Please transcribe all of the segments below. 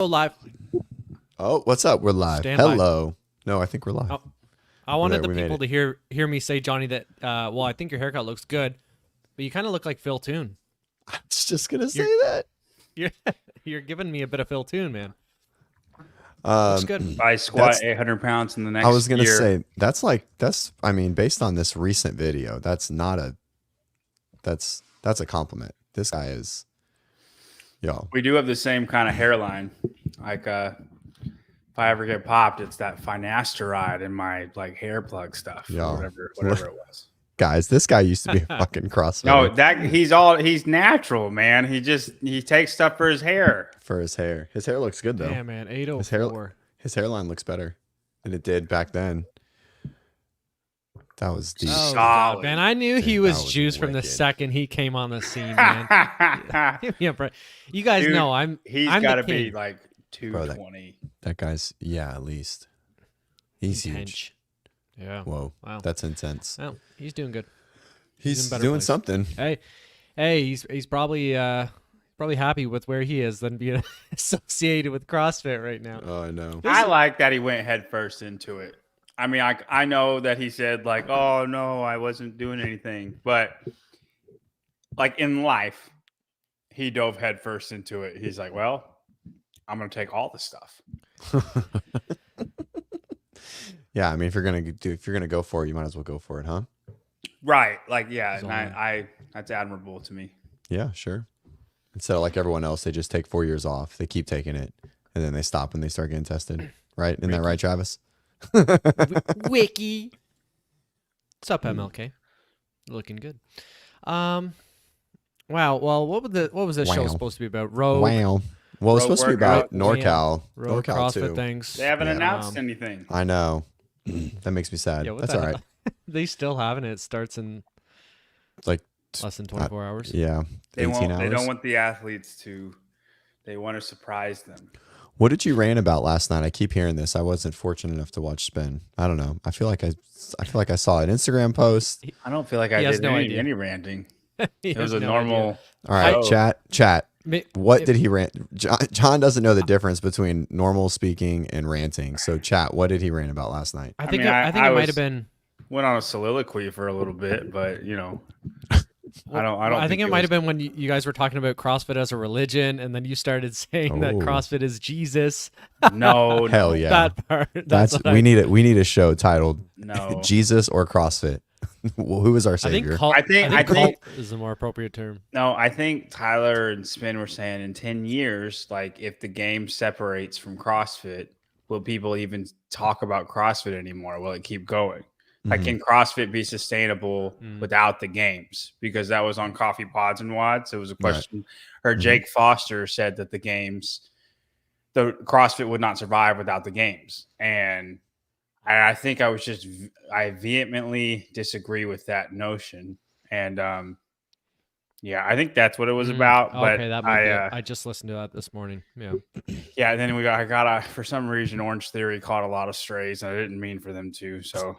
Live. Oh, what's up? We're live. Stand by. Hello. No, I think we're live. Oh, I wanted there, the we made people to hear me say, Johnny, that well, I think your haircut looks good, but you kind of look like Phil Toon. I was just gonna say that. You're giving me a bit of Phil Toon, man. Um, Looks good. I squat 800 pounds in the next I was gonna year. say that's. I mean, based on this recent video, that's a compliment. This guy is, yo. We do have the same kind of hairline. Like, if I ever get popped, it's that finasteride in my like hair plug stuff, Yo. or whatever it was. Guys, this guy used to be a fucking CrossFit. No, he's natural, man. He takes stuff for his hair. For his hair. His hair looks good though. Yeah, man. 804. His hairline looks better than it did back then. That was deep. Oh, Solid. God, man. I knew he Dude, was that was juiced from the wicked. second he came on the scene, man. Yeah, bro. You guys Dude, know He's I'm got the to be king. like 220. That guy's at least. He's huge. Intense. Yeah. Whoa. Wow. That's intense. Well, he's doing good. He's in better doing place. something. Hey, he's probably happy with where he is than being associated with CrossFit right now. Oh, I know. I like that he went head first into it. I mean, I know that he said like, "Oh no, I wasn't doing anything," but like in life, he dove head first into it. He's like, "Well, I'm gonna take all the stuff." Yeah, I mean, if you're gonna go for it, you might as well go for it, huh? Right? Like, yeah, He's and all in. I that's admirable to me. Yeah, sure. Instead of like everyone else, they just take 4 years off. They keep taking it, and then they stop when they start getting tested. Right? Isn't that right, Travis? Wiki. What's up, MLK? Looking good. Wow. Well, what was this show Wow. supposed to be about? Rogue. Wow. Well, it's Road supposed to be about workout. NorCal. Rogue NorCal CrossFit too. things. They haven't Yeah. announced anything. I know. That makes me sad. Yeah, what That's the all hell? right. They still haven't. It starts in It's like less than 24 hours. yeah, They 18 won't. hours. They don't want the athletes to. They want to surprise them. What did you rant about last night? I keep hearing this. I wasn't fortunate enough to watch Spin. I don't know. I feel like I saw an Instagram post. I don't feel like I He has did no idea. any ranting. He It was has a no normal. All right, Oh. chat. idea. What did he rant? John doesn't know the difference between normal speaking and ranting. So, chat, what did he rant about last night? I think mean, I think I it might was- have been. Went on a soliloquy for a little bit, but you know, I don't. I think it might have been when you guys were talking about CrossFit as a religion, and then you started saying that Oh. CrossFit is Jesus. No, Hell yeah. That part. That's what we need a show titled no. Jesus or CrossFit. Well, who is our I think savior? cult, I think- cult is a more appropriate term. No, I think Tyler and Spin were saying in 10 years, like if the game separates from CrossFit, will people even talk about CrossFit anymore? Will it keep going? Like, Mhm. can CrossFit be sustainable Mm. without the games? Because that was on Coffee Pods and Wads. It was a Right. question. Or Jake Foster said that the CrossFit would not survive without the games. And I think I vehemently disagree with that notion. And yeah, I think that's what it was about. But Okay, that might be it. I just listened to that this morning. Yeah. yeah, then I got for some reason, Orange Theory caught a lot of strays, and I didn't mean for them to. So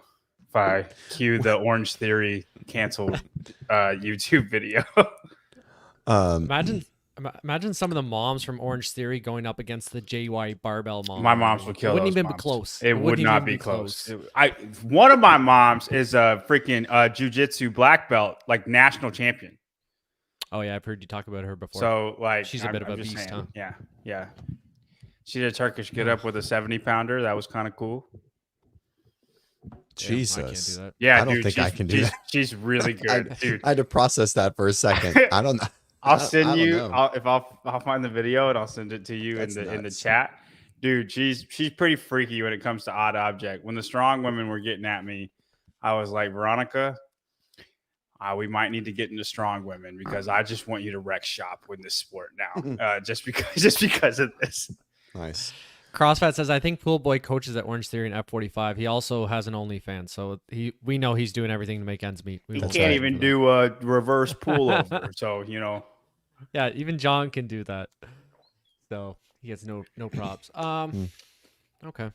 if I cue the Orange Theory canceled YouTube video. Imagine some of the moms from Orange Theory going up against the JY Barbell mom. My moms would kill. It wouldn't those even be moms. close. It would wouldn't not even be close. One of my moms is a freaking jiu-jitsu black belt, like national champion. Oh yeah, I've heard you talk about her before. So like, She's a bit of a just beast, saying, huh? Yeah, yeah. She did a Turkish get up with a 70-pounder. That was kind of cool. Jesus. I can't do that. Yeah, I don't dude, think I she's- can do she's- that. She's really good, dude. I had to process that for a second. I don't know. I'll I send don't you. know. I'll find the video and I'll send it to you That's in the nuts. chat, dude. She's pretty freaky when it comes to odd object. When the strong women were getting at me, I was like, Veronica, we might need to get into strong women because I just want you to wreck shop with this sport now, just because of this. Nice. CrossFit says, I think Pool Boy coaches at Orange Theory and F45. He also has an OnlyFans, so we know he's doing everything to make ends meet. We He won't can't say even for that. do a reverse pullover, so you know. Yeah, even John can do that. So he gets no props. Okay.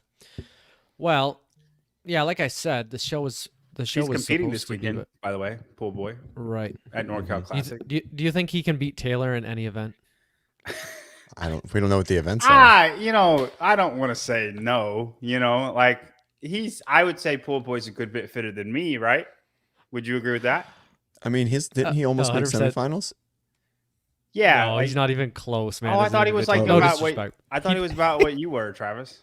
Well, yeah, like I said, the show was He's was competing supposed this to be weekend, about- by the way, Pool Boy right. at NorCal Do you, Classic. do you think he can beat Taylor in any event? We don't know what the events are. I don't want to say no. Like I would say Pool Boy's a good bit fitter than me, right? Would you agree with that? I mean, didn't he almost make 100%. semifinals? Yeah, No, he's not even close, man. Oh, I Doesn't thought he even was get- like no about what disrespect. I thought he was about what you were, Travis.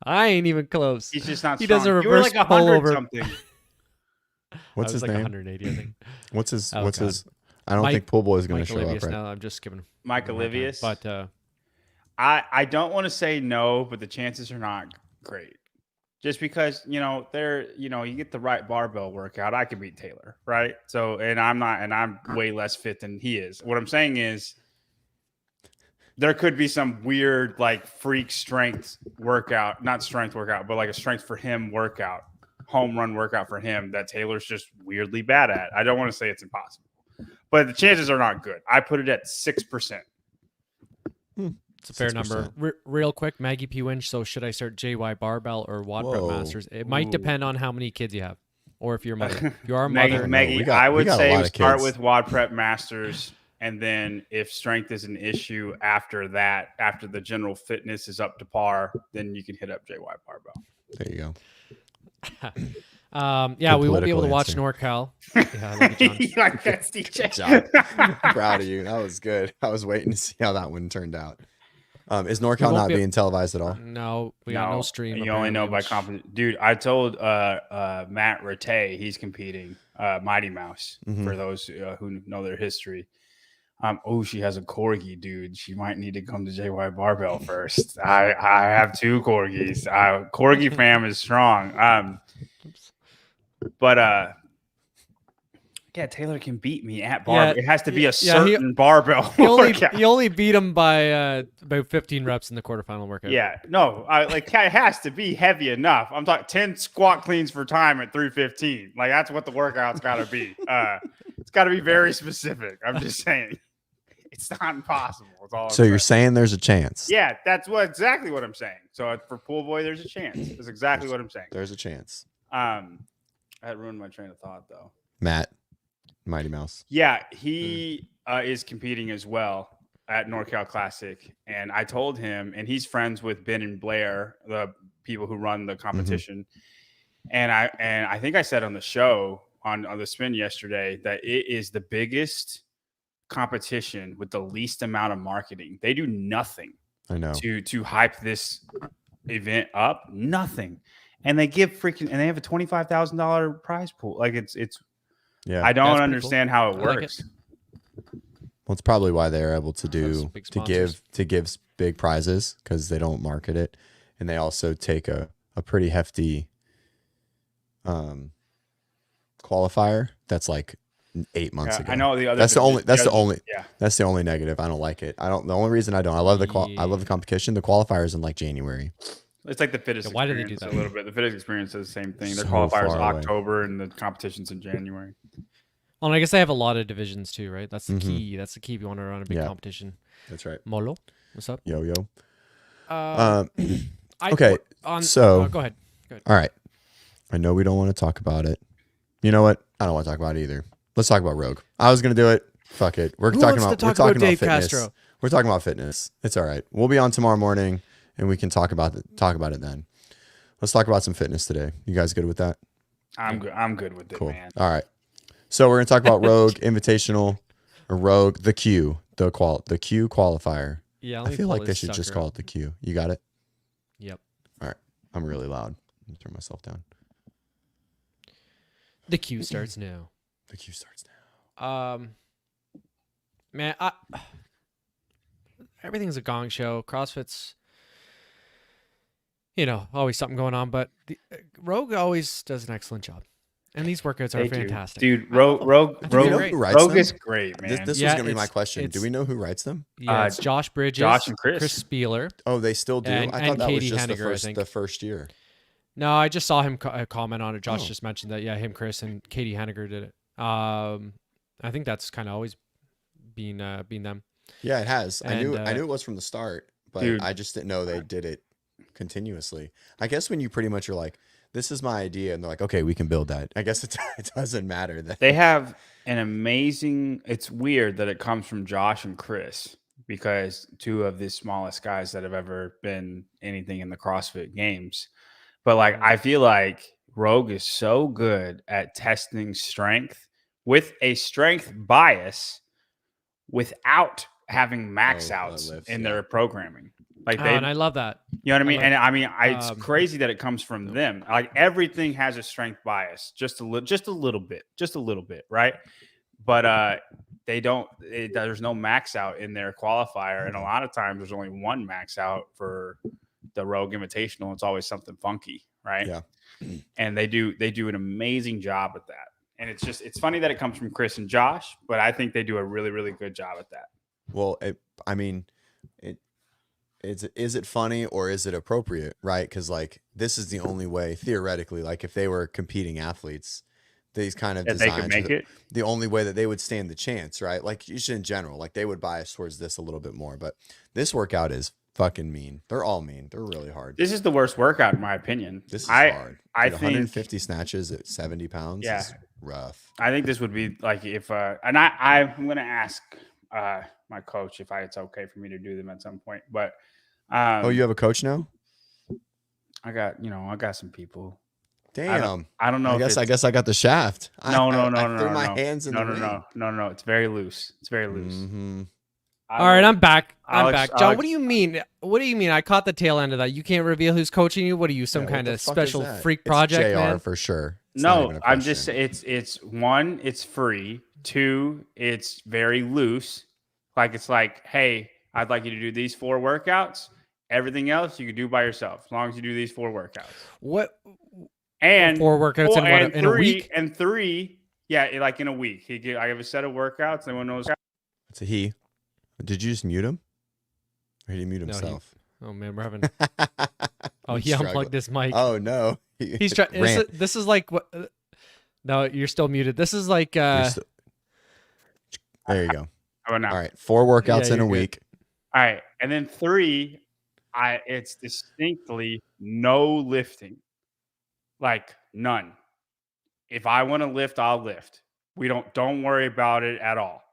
I ain't even close. He's just not. He strong. does a You were reverse like pull 100 over. something. What's I was his like name? 180, I think. What's his? Oh, what's God. his? I don't Mike- think Pool Boy is going Mike to show up, Olivius. right? Now I'm just giving him. Mike a hard time. Olivius. But I don't want to say no, but the chances are not great. Just because, you get the right barbell workout, I can beat Taylor, right? So, and I'm way less fit than he is. What I'm saying is there could be some weird, like, freak strength workout, not strength workout, but like a strength for him workout, home run workout for him that Taylor's just weirdly bad at. I don't want to say it's impossible, but the chances are not good. I put it at 6%. it's a fair 6%. number. Real quick, Maggie P. Winch. So should I start JY Barbell or WODprep Whoa. Masters? It might Ooh. depend on how many kids you have, or if you're a mother. If you are a mother, Maggie, We got I would a say lot we of start kids. with WODprep Masters, and then if strength is an issue after that, after the general fitness is up to par, then you can hit up JY Barbell. There you go. yeah, Good we won't be able to political watch answer. NorCal. Yeah, I love you, John. You like that, DJ? job. Proud of you. That was good. I was waiting to see how that one turned out. Is NorCal won't not be- being televised at all? No, we got no stream. You only know by apparently, competition. Dude, I told Matt Rattay he's competing, Mighty Mouse, Mhm. for those who know their history. She has a corgi, dude. She might need to come to JY Barbell first. I have 2 corgis. Corgi fam is strong. But yeah, Taylor can beat me at barbell. Yeah, It has to be a yeah, certain barbell You only, workout. you only beat him by about 15 reps in the quarterfinal workout. Yeah, no, it has to be heavy enough. I'm talking 10 squat cleans for time at 315. Like, that's what the workout's got to be. It's got to be very specific. I'm just saying, it's not impossible. It's all. So you're saying there's a chance? Yeah, that's exactly what I'm saying. So for Pool Boy, there's a chance. That's exactly what I'm saying. There's a chance. I ruined my train of thought though. Matt, Mighty Mouse. Yeah, he is competing as well at NorCal Classic, and I told him, and he's friends with Ben and Blair, the people who run the competition. And I think I said on the show on the spin yesterday that it is the biggest competition with the least amount of marketing. They do nothing I know. to hype this event up, nothing, and they give and they have a $25,000 prize pool. Like it's. Yeah. I don't That's pretty understand how it I like works. Well, it's probably why they're able to Those do big to sponsors. give big prizes, because they don't market it, and they also take a pretty hefty qualifier that's like 8 months ago. I know the other. That's the only. Yeah. That's the only negative. I don't like it. I don't. The only reason I don't. I love I love the competition. The qualifier is in like January. It's like the fittest. Yeah, why do they do experience that? A little bit. The fittest experience is the same thing. Their So qualifiers far away. October and the competition's in January. Well, and I guess they have a lot of divisions too, right? That's the Mhm. key. That's the key if you want to run a big Yeah. competition. That's right. Molo, what's up? Yo yo. I- okay, so- go ahead. All right. I know we don't want to talk about it. You know what? I don't want to talk about it either. Let's talk about Rogue. I was gonna do it. Fuck it. We're Who talking wants to about talk we're talking about Dave about fitness. Castro? We're talking about fitness. It's all right. We'll be on tomorrow morning, and we can talk about it then. Let's talk about some fitness today. You guys good with that? I'm good. I'm good with it, Cool. man. All right. So we're gonna talk about Rogue Invitational, or Rogue the Q, the Q qualifier. Yeah, I feel like they should just call it the Q. You got it? Yep. I'm really loud. Let me turn myself down. The queue starts now. The Q starts now. Man, everything's a gong show. CrossFit's, always something going on, but Rogue always does an excellent job, and these workouts are Thank you. fantastic. Dude. Rogue Do we know great. who writes Rogue them? is great, man. This Yeah, was gonna be my it's- question. Do it's- we know who writes them? Yeah, it's Josh Bridges, Josh and Chris. Spieler. Oh, they still do. And- I thought and that was Katie just Henniger, I think. the first year. No, I just saw him comment on it. Josh Oh. just mentioned that. Yeah, him, Chris, and Katie Henniger did it. I think that's kind of always been them. Yeah, it has. I And, knew it was from the start, but Dude. I just didn't know they did it continuously. I guess when you pretty much are like, this is my idea, and they're like, okay, we can build that. I guess it doesn't matter that They have an amazing. It's weird that it comes from Josh and Chris, because two of the smallest guys that have ever been anything in the CrossFit games. But like, I feel like Rogue is so good at testing strength with a strength bias without having max outs lifts, in yeah. their programming. Like and I love that. you know what I mean? love- And I mean, it's crazy that it comes from them. Like everything has a strength bias, just a little bit, right? But they don't. There's no max out in their qualifier, and a lot of times there's only one max out for the Rogue Invitational. It's always something funky, right? Yeah. And they do an amazing job at that. And it's funny that it comes from Chris and Josh, but I think they do a really, really good job at that. Well, is it funny or is it appropriate, right? Because like this is the only way theoretically, like if they were competing athletes, these kind of That they designs could make it. the only way that they would stand the chance, right? Like you should in general, like they would bias towards this a little bit more. But this workout is fucking mean. They're all mean. They're really hard. This is the worst workout in my opinion. This is hard. I Dude, think 150 snatches at 70 pounds is rough. I think this would be like if and I'm going to ask my coach if it's okay for me to do them at some point. But oh, you have a coach now? I got some people. Damn. I don't know. I guess I got the shaft. No. I threw my hands in the ring. No. It's very loose. It's very loose. Mm-hmm. All right, I'm back. Alex- John, what do you mean? What do you mean? I caught the tail end of that. You can't reveal who's coaching you? What are you, some Yeah, kind what of the fuck special is that? freak It's project, JR man? for sure. It's not even No, a I'm just question. it's one, it's free. Two, it's very loose. It's like, hey, I'd like you to do these 4 workouts. Everything else you can do by yourself, as long as you do these 4 workouts. What? And 4 workouts in a week? And 3, yeah, like in a week. I have a set of workouts. Everyone knows. It's a he. Did you just mute him? Or did he mute No, himself? Oh man, we're having. Oh, He's he unplugged struggling. his mic. Oh no. He's trying. This is like what? No, you're still muted. This is like. There you go. How about now? All right, 4 workouts Yeah, in a you're good. week. All right, and then 3, it's distinctly no lifting, like none. If I want to lift, I'll lift. Don't worry about it at all.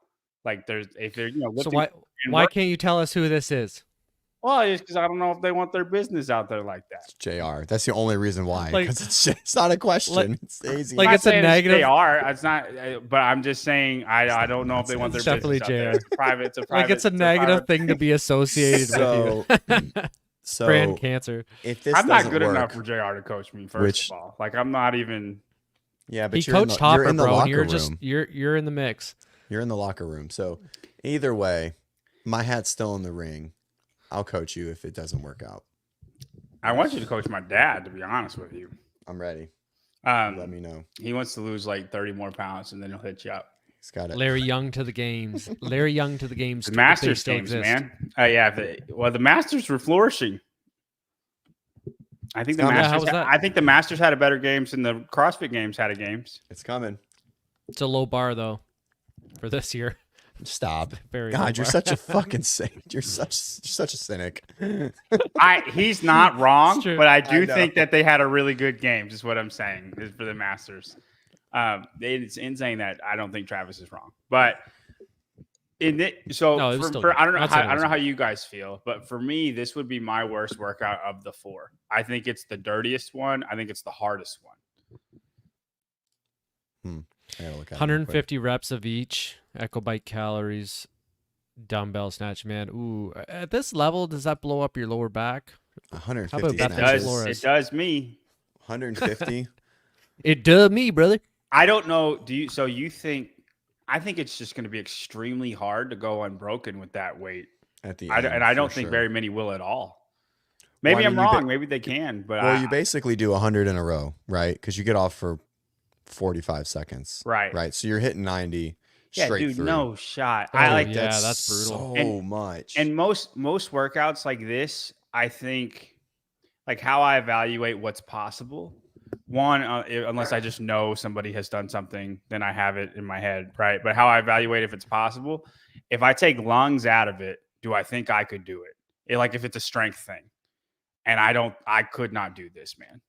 Like if they're So lifting. why can't you tell us who this is? Well, it's because I don't know if they want their business out there like that. It's JR. That's the only reason why. Like- Because it's not a question. It's easy. like I'm not it's a saying negative- They are. It's not. But I'm just saying. I don't know if they want their It's definitely business out there. JR. It's private. It's a private. Like it's a negative thing to be associated So- with you. so Brand cancer. if this I'm not doesn't good work, enough for JR to coach me. First of all, like I'm not even. yeah, but He you're in coached the, you're Hopper, in the bro. And locker you're room. just you're in the mix. You're in the locker room. So either way, my hat's still in the ring. I'll coach you if it doesn't work out. I want you to coach my dad. To be honest with you, I'm ready. um, Let me know. he wants to lose like 30 more pounds, and then he'll hit you up. He's got it. Larry Young to the games. Larry Young to the games. The They Masters still games, exist. man. Yeah. The Masters were flourishing. I think the Yeah, how Masters. was that? I think the Masters had a better games than the CrossFit games had a games. It's coming. It's a low bar though, for this year. Stop. Very low God, you're bar. such a fucking cynic. You're such a cynic. He's not wrong, It's true. but I do I know. think that they had a really good game. Is what I'm saying is for the Masters. It's insane that I don't think Travis is wrong, but in it. So No, it was still for good. I don't know. Not saying it I don't know wasn't. how you guys feel, but for me, this would be my worst workout of the 4. I think it's the dirtiest one. I think it's the hardest one. I gotta look at it real quick. 150 reps of each. Echo bike calories. Dumbbell snatch, man. Ooh, at this level, does that blow up your lower back? 150 How about that? It snatches. does. Flores. It does me. 150. It does me, brother. I don't know. So you think? I think it's just going to be extremely hard to go unbroken with that weight. At the And end, I don't for think sure. very many will at all. Maybe Well, I I'm mean, you wrong. Maybe they can. But Well, you basically do 100 in a row, right? Because you get off for 45 seconds. Right. Right. So you're hitting 90 yeah, straight dude, through. no shot. Oh, I like yeah, That's that's brutal. So much. And most workouts like this, I think, like how I evaluate what's possible. One, unless I just know somebody has done something, then I have it in my head, right? But how I evaluate if it's possible, if I take lungs out of it, do I think I could do it? Like if it's a strength thing, and I could not do this, man.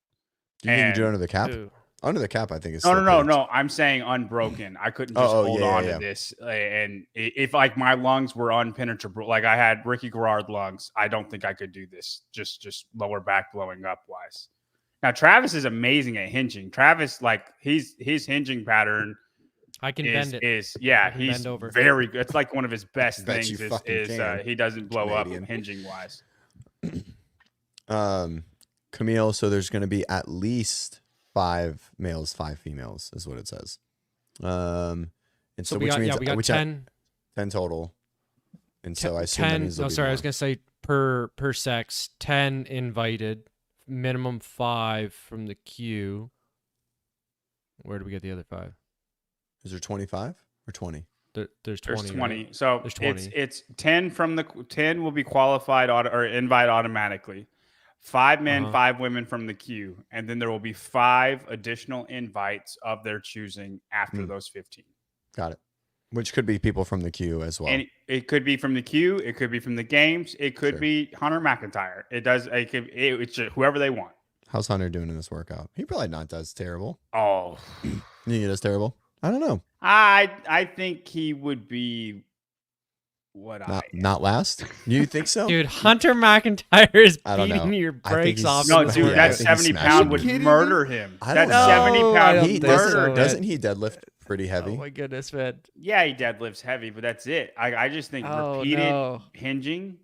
do you think you do it and- under the cap? Dude. Under the cap, I think is No. I'm saying unbroken. I couldn't just hold on to yeah. this. And if like my lungs were unpenetrable, like I had Ricky Garard lungs, I don't think I could do this. Just lower back blowing up wise. Now Travis is amazing at hinging. Travis, like his hinging pattern I can bend it. he's bend over. very good. It's like one of his best Bet things you fucking is can. he doesn't blow Canadian. up hinging wise. Camille, so there's going to be at least 5 males, 5 females is what it says. And so we which got, means we got 10 total. And so I assume that 10. means No, sorry, I was going to say per sex, 10 invited, minimum 5 from the queue. Where do we get the other 5? Is there 25 or 20? There's 20. There's 20. Right? So There's 20. it's 10 from the 10 will be qualified or invite automatically. 5 men, 5 women from the queue, and then there will be 5 additional invites of their choosing after those 15. Got it. Which could be people from the queue as well. And it could be from the queue, it could be from the games, it could be Hunter McIntyre. It's whoever they want. How's Hunter doing in this workout? He probably not does terrible. Oh, You think he does terrible? I don't know. I think he would be Not last? You think so? Dude, Hunter McIntyre is I don't know. beating your I think brakes he's off. No, in this dude, Yeah, I that workout. think he's 70 pound would smashing. murder him. I That don't know. 70 I pound don't He would think murder so. him. doesn't he deadlift pretty heavy? Oh my goodness, man. Yeah, he deadlifts heavy, but that's it. I just think repeated hinging.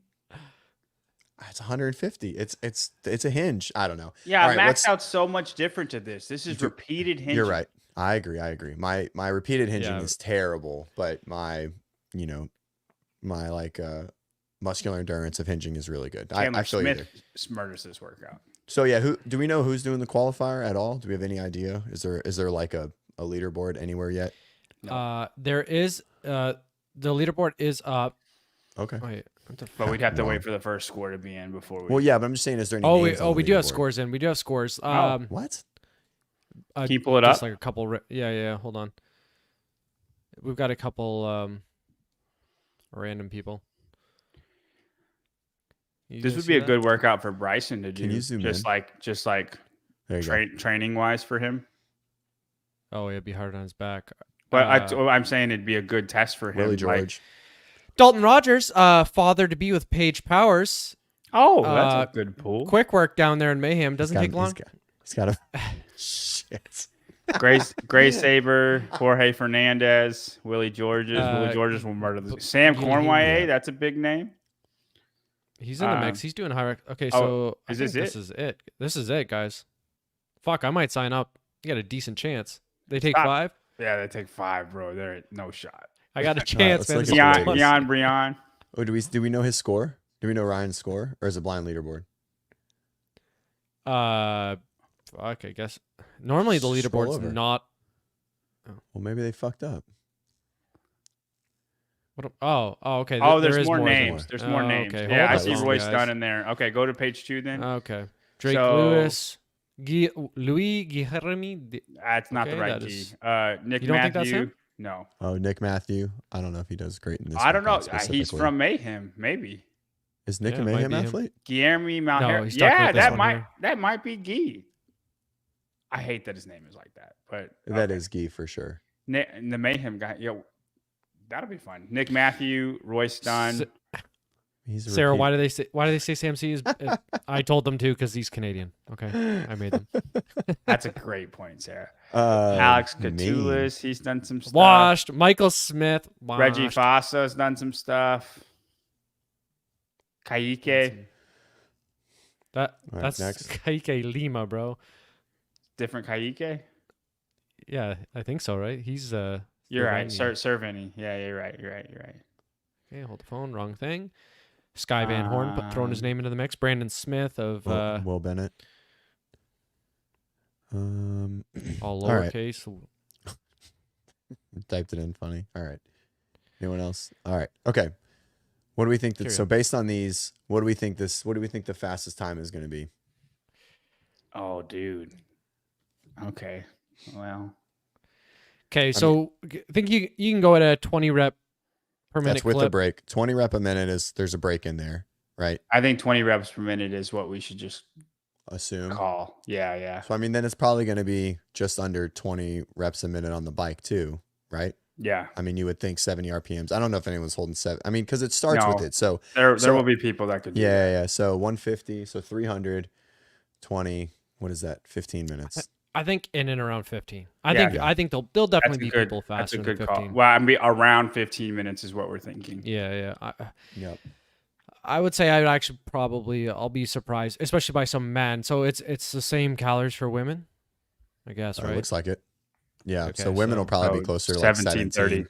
It's 150. It's a hinge. I don't know. Yeah, All right, max out's so much different to this. This is repeated hinging. You're right. I agree. My repeated hinging Yeah. is terrible, but my like muscular endurance of hinging is really good. I Chandler feel you there. Smith murders this workout. So yeah, who do we know who's doing the qualifier at all? Do we have any idea? Is there like a leaderboard anywhere yet? There is the leaderboard is up. Okay. Wait, what the But fuck? we'd have to Wow. wait for the first score to be in before we. Well, yeah, but I'm just saying, is there any? Oh, names on we the do have leaderboard? scores in. We do have scores. What? Can you pull it Just up? like a couple. Yeah. Hold on. We've got a couple random people. You This guys would see be a that? good workout for Bryson to do. Can you zoom just in? like There you go. training wise for him. Oh, it'd be hard on his back. But I'm saying it'd be a good test for him. Willie like- George. Dalton Rogers, father to be with Paige Powers. oh, that's a good pull. Quick work down there in Mayhem. Doesn't take long. He's got a shit. Grace Saber, Jorge Fernandez, Willie Georges. Willie Georges will murder this. Sam Cornway, yeah. that's a big name. He's in the mix. He's doing high. Okay, oh, so is I this think it? This is it. This is it, guys. Fuck, I might sign up. You got a decent chance. They take Stop. 5. Yeah, they take 5, bro. They're no shot. I got a chance, let's man. look This at is the plus- Jan Brion. Oh, do we know his score? Do we know Ryan's score, or is it blind leaderboard? Fuck. I guess normally the Scroll leaderboard's over. not. Well, maybe they fucked up. What? Oh, okay. Oh, there there's is more more. names. There's more names. Okay, Yeah, I hold see on, Royce guys. Dunn in there. Okay, go to page 2 then. Okay. Drake So- Lewis, Louis Guilherme. That's not the okay, right that G. is- Nick You don't think Matthew. that's him? No, Oh, Nick Matthew. I don't know if he does great in this. I don't know. workout He's specifically. from Mayhem, maybe. Is Nick Yeah, a it might Mayhem be him. athlete? Guillermo Malher. he's talking Yeah, about this that one here. might be Guy. I hate that his name is like that, but That is Guy for sure. Nick, the Mayhem guy. Yo, that'll be fun. Nick Matthew, Royce Dunn. He's a Sarah, repeat. why do they say Sam C is? I told them to because he's Canadian. Okay, I made them. That's a great point, Sarah. Uh, Alex mean. Catullus, he's done some stuff. Washed. Michael Smith. Washed. Reggie Fassa's done some stuff. Kaike, That All right, that's next. Kaike Lima, bro. different Kaike. Yeah, I think so, right? He's You're right. Slovenian. Serveni. Yeah, you're right. Okay, hold the phone. Wrong thing. Sky Van Horn throwing his name into the mix. Brandon Smith of Will Bennett. all all right. lowercase. Typed it in funny. All right. Anyone else? All right. Okay. What do we think that? Carry So on. based on these, what do we think the fastest time is going to be? Oh, dude. Okay. Well, Okay, so I think you can go at a 20 rep per minute That's with clip. the break. 20 rep a minute there's a break in there, right? I think 20 reps per minute is what we should just assume. Call. Yeah. So I mean, then it's probably going to be just under 20 reps a minute on the bike too, right? Yeah. I mean, you would think 70 RPMs. I don't know if anyone's holding 7. I mean, because it starts with No. it. So There so will be people that could do that. yeah. So 150. So 320. What is that? 15 minutes. I think in and around 15. Yeah. I think there'll definitely be people That's faster a than good 15. call. Well, I mean, around 15 minutes is what we're thinking. Yeah. Yep. I would say I would actually I'll be surprised, especially by some men. So it's the same calories for women, I guess, right? Looks like it. Yeah. Okay, so women will probably Oh, be closer to like 17:30. 17.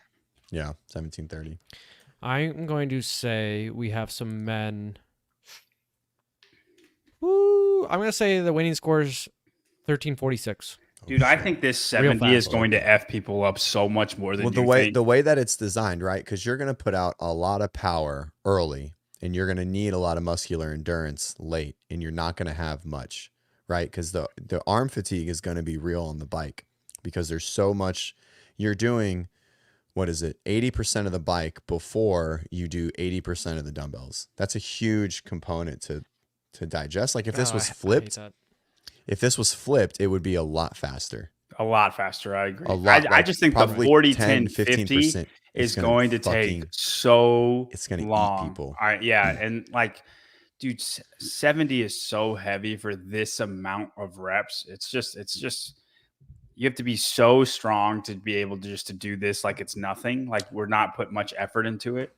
Yeah. 1730. I'm going to say we have some men. Woo! I'm going to say the winning score is 1346. Dude, I think this 70 is going to F people up so much more than you think. The way that it's designed, right? Because you're going to put out a lot of power early and you're going to need a lot of muscular endurance late and you're not going to have much, right? Because the arm fatigue is going to be real on the bike because there's so much you're doing. What is it? 80% of the bike before you do 80% of the dumbbells. That's a huge component to digest. Like if this was flipped, it would be a lot faster. A lot faster. I agree. A lot. I just think the 40, 10, 15% 50 is going to take so it's going to long. eat people. Yeah. And like, dude, 70 is so heavy for this amount of reps. It's just, you have to be so strong to be able to just to do this like it's nothing. Like we're not putting much effort into it.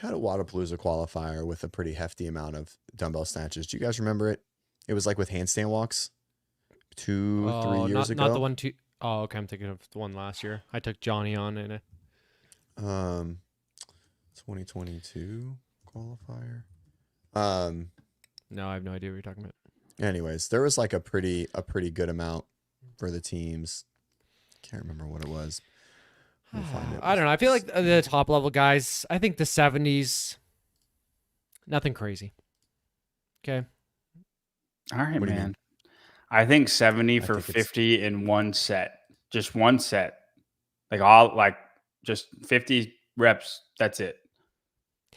We had a Wadapalooza qualifier with a pretty hefty amount of dumbbell snatches. Do you guys remember it? It was like with handstand walks 2-3 years ago. Not the one two. Oh, okay. I'm thinking of the one last year. I took Johnny on in it. 2022 qualifier. No, I have no idea what you're talking about. Anyways, there was like a pretty good amount for the teams. Can't remember what it was. We'll find it. I don't know. I feel like the top level guys, I think the 70s, nothing crazy. Okay. All right, What do you man. mean? I think 70 for think it's- 50 in one set. Just one set. Like just 50 reps. That's it.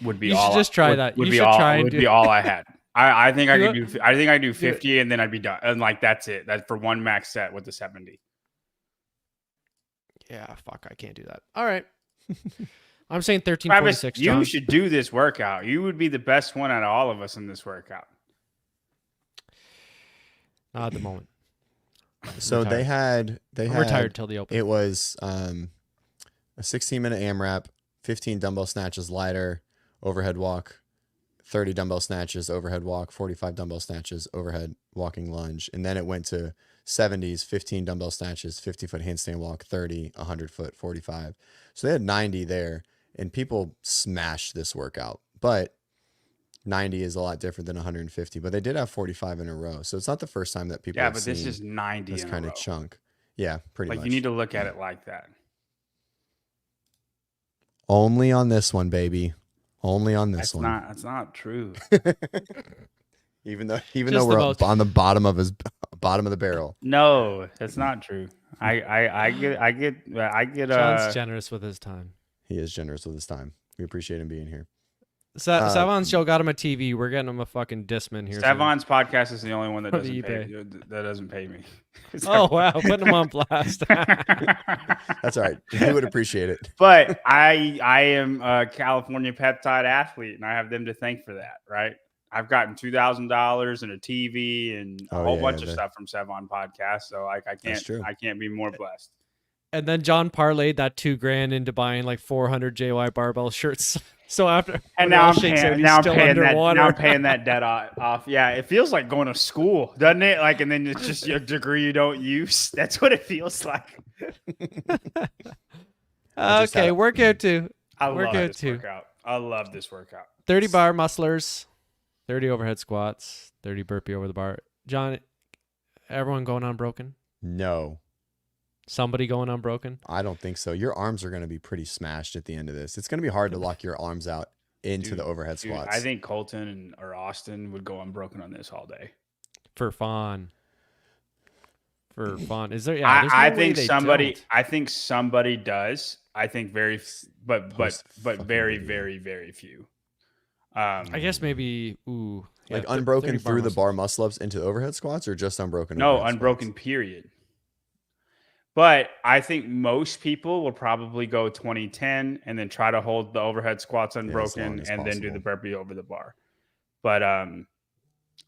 Would be You all. should just try would, that. Would You be should all. try and Would do- be all I had. I think I Do could it. do. I think I do Do it. 50 and then I'd be done. And like that's it. That's for one max set with the 70. Yeah, fuck, I can't do that. All right. I'm saying Travis, 1346, you John. should do this workout. You would be the best one out of all of us in this workout. Not at the moment. So they had I'm retired till the open. It was a 16-minute AMRAP, 15 dumbbell snatches lighter, overhead walk, 30 dumbbell snatches, overhead walk, 45 dumbbell snatches, overhead walking lunge. And then it went to 70s, 15 dumbbell snatches, 50-foot handstand walk, 30, 100-foot, 45. So they had 90 there, and people smashed this workout. But 90 is a lot different than 150. But they did have 45 in a row. So it's not the first time that people have but this seen is 90 this in kind a of row. chunk. Yeah, pretty Like much. you need to look at it like that. Only on this one, baby. Only on this one. That's not true. Even though Just we're the most. on the bottom of the barrel. No, that's not true. I get John's generous with his time. He is generous with his time. We appreciate him being here. Savon's show got him a TV. We're getting him a fucking Discman here. Savon's podcast is the only one that What do doesn't pay me. Oh, wow. Putting him on blast. That's all right. He would appreciate it. But I am a California peptide athlete, and I have them to thank for that, right? I've gotten $2,000 and a TV and a whole bunch of stuff from Savon podcast. So like I can't be more blessed. And then John parlayed that $2,000 into buying like 400 JY barbell shirts. So after And now I'm paying that debt off. Yeah, it feels like going to school, doesn't it? Like, and then it's just your degree you don't use. That's what it feels like. Okay, workout two. I love this workout. I love this workout. 30 bar musclers, 30 overhead squats, 30 burpee over the bar. John, everyone going unbroken? No. Somebody going unbroken? I don't think so. Your arms are going to be pretty smashed at the end of this. It's going to be hard to lock your arms out into the overhead squats. I think Colton or Austin would go unbroken on this all day. For fun. Is there? Yeah, I think somebody. Don't. I think somebody does. I think very, but very, very, very few. I guess maybe Like yeah, unbroken 30 through the muscle- bar muscle ups into overhead squats, or just unbroken? No, overhead unbroken squats? period. But I think most people will probably go 20-10 and then try to hold the overhead squats unbroken as and then do the possible. burpee over the bar. But I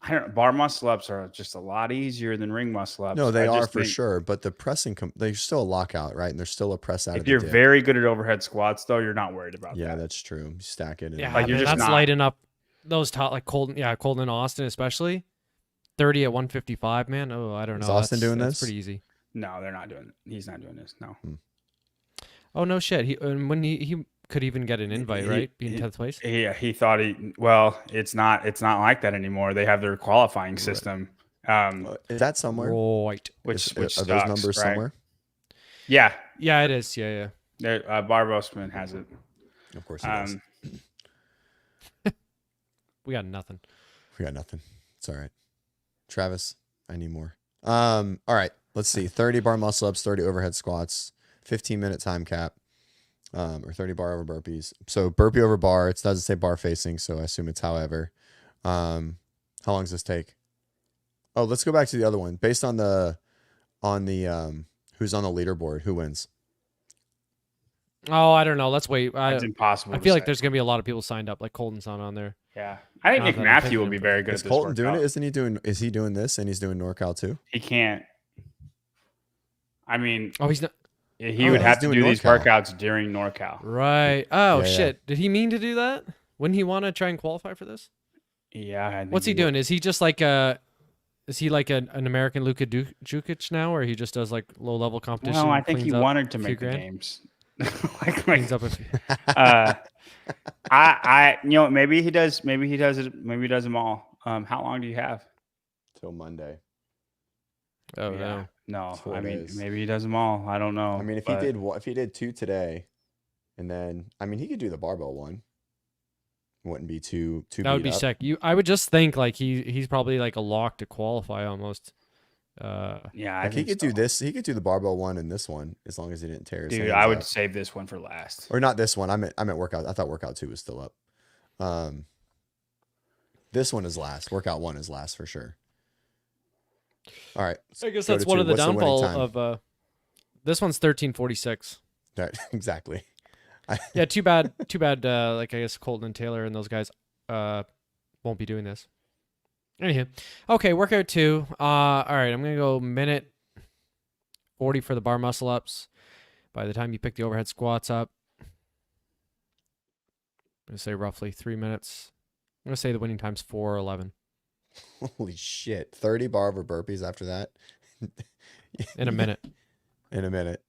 don't know, bar muscle ups are just a lot easier than ring muscle ups. No, they I are just for think sure. But the pressing, there's still a lockout, right? And there's still a press out if of the you're dip. very good at overhead squats, though, you're not worried about Yeah, that. that's true. You stack it. And Yeah, Like, you're man, just that's not- lighting up those top like Colton and Austin especially. 30 at 155, man. Oh, I don't know. Is Austin doing that's this? pretty easy. No, they're not doing it. He's not doing this. No. Oh no shit. When he could even get an invite, right? Being 10th place. He thought it's not like that anymore. They have their qualifying system. Is that somewhere? Right. Which Are sucks, those numbers right? somewhere? Yeah. Yeah, it is. Yeah. Bar Boastman has it. Of course, it does. We got nothing. We got nothing. It's all right. Travis, I need more. All right. Let's see. 30 bar muscle ups, 30 overhead squats, 15-minute time cap, or 30 bar over burpees. So burpee over bar. It doesn't say bar facing, so I assume it's however. How long does this take? Oh, let's go back to the other one. Based on the who's on the leaderboard, who wins? Oh, I don't know. Let's wait. It's impossible. I to feel like say. there's gonna be a lot of people signed up. Like Colton's not on there. Yeah, I think Not Nick that I'm Matthew thinking will of be it. very good Is at this Colton doing workout. it? Isn't he doing? Is he doing this and he's doing NorCal too? He can't. I mean, Oh, he's not. he Oh, would he's have to doing do these NorCal. workouts during NorCal. Right. Oh Yeah, yeah. shit. Did he mean to do that? Wouldn't he want to try and qualify for this? Yeah. I think What's he would. doing? Is he just like a? Is he like an American Luka Jukic now, where he just does like low level competition? Well, I think he cleans up wanted to a few make the grand? games. like, Cleans up a few. I maybe he does. Maybe he does it. Maybe he does them all. How long do you have? Till Monday. Oh Yeah. no. No, 4 I mean days. maybe he does them all. I don't know. I mean, if he did 2 today, and then he could do the barbell one. Wouldn't be too. That would be beat up. sick. I would just think like he's probably like a lock to qualify almost. Yeah, I Like he think could so. do this. He could do the barbell one and this one as long as he didn't tear his Dude, hands I would up. save this one for last. Or not this one. I meant workout. I thought workout 2 was still up. This one is last. Workout 1 is last for sure. All right. I guess go that's to one 2. of the What's winning downfall time? of this one's 13:46. Right, exactly. Yeah, too bad. Like I guess Colton and Taylor and those guys won't be doing this. Anywho, okay, workout 2. All right, I'm gonna go minute 40 for the bar muscle ups. By the time you pick the overhead squats up, I'm gonna say roughly 3 minutes. I'm gonna say the winning time's 4:11 Holy shit. 30 bar over burpees after that. in a minute. In a minute.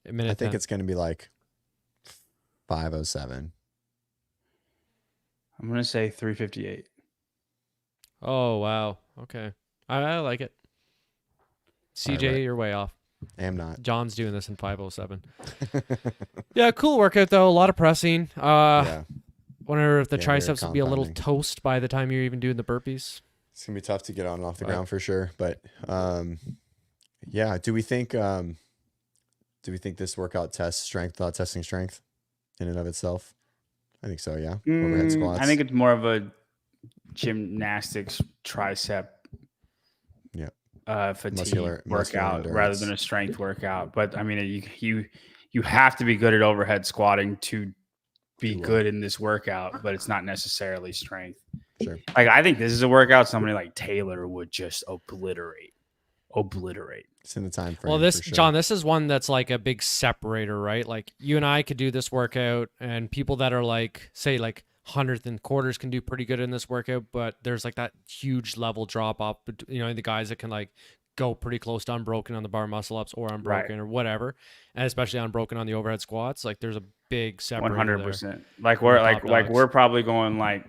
A minute. I think 10. it's going to be like 5:07. I'm gonna say 3:58. Oh wow. Okay, I like it. CJ, right. you're way off. I am not. John's doing this in 5:07. Yeah, cool workout though. A lot of pressing. Yeah. Wonder if the Yeah, very triceps will be a little compounding. toast by the time you're even doing the burpees. It's going to be tough to get on and off the Right. ground for sure, but yeah, do we think this workout tests strength without testing strength in and of itself? I think so, yeah. Overhead squats. I think it's more of a gymnastics tricep fatigue Muscular workout rather endurance. than a strength workout. But I mean, you have to be good at overhead squatting to be You will. good in this workout, but it's not necessarily strength. Sure. Like I think this is a workout somebody like Taylor would just obliterate. It's in the time frame. Well, this for sure. John, this is one that's like a big separator, right? Like you and I could do this workout, and people that are like, say, like hundredth and quarters can do pretty good in this workout, but there's like that huge level drop off. You know, the guys that can like go pretty close to unbroken on the bar muscle ups or unbroken or whatever, and especially unbroken on the overhead squats. Like there's a big separator. 100%. Like we're top dogs. we're probably going like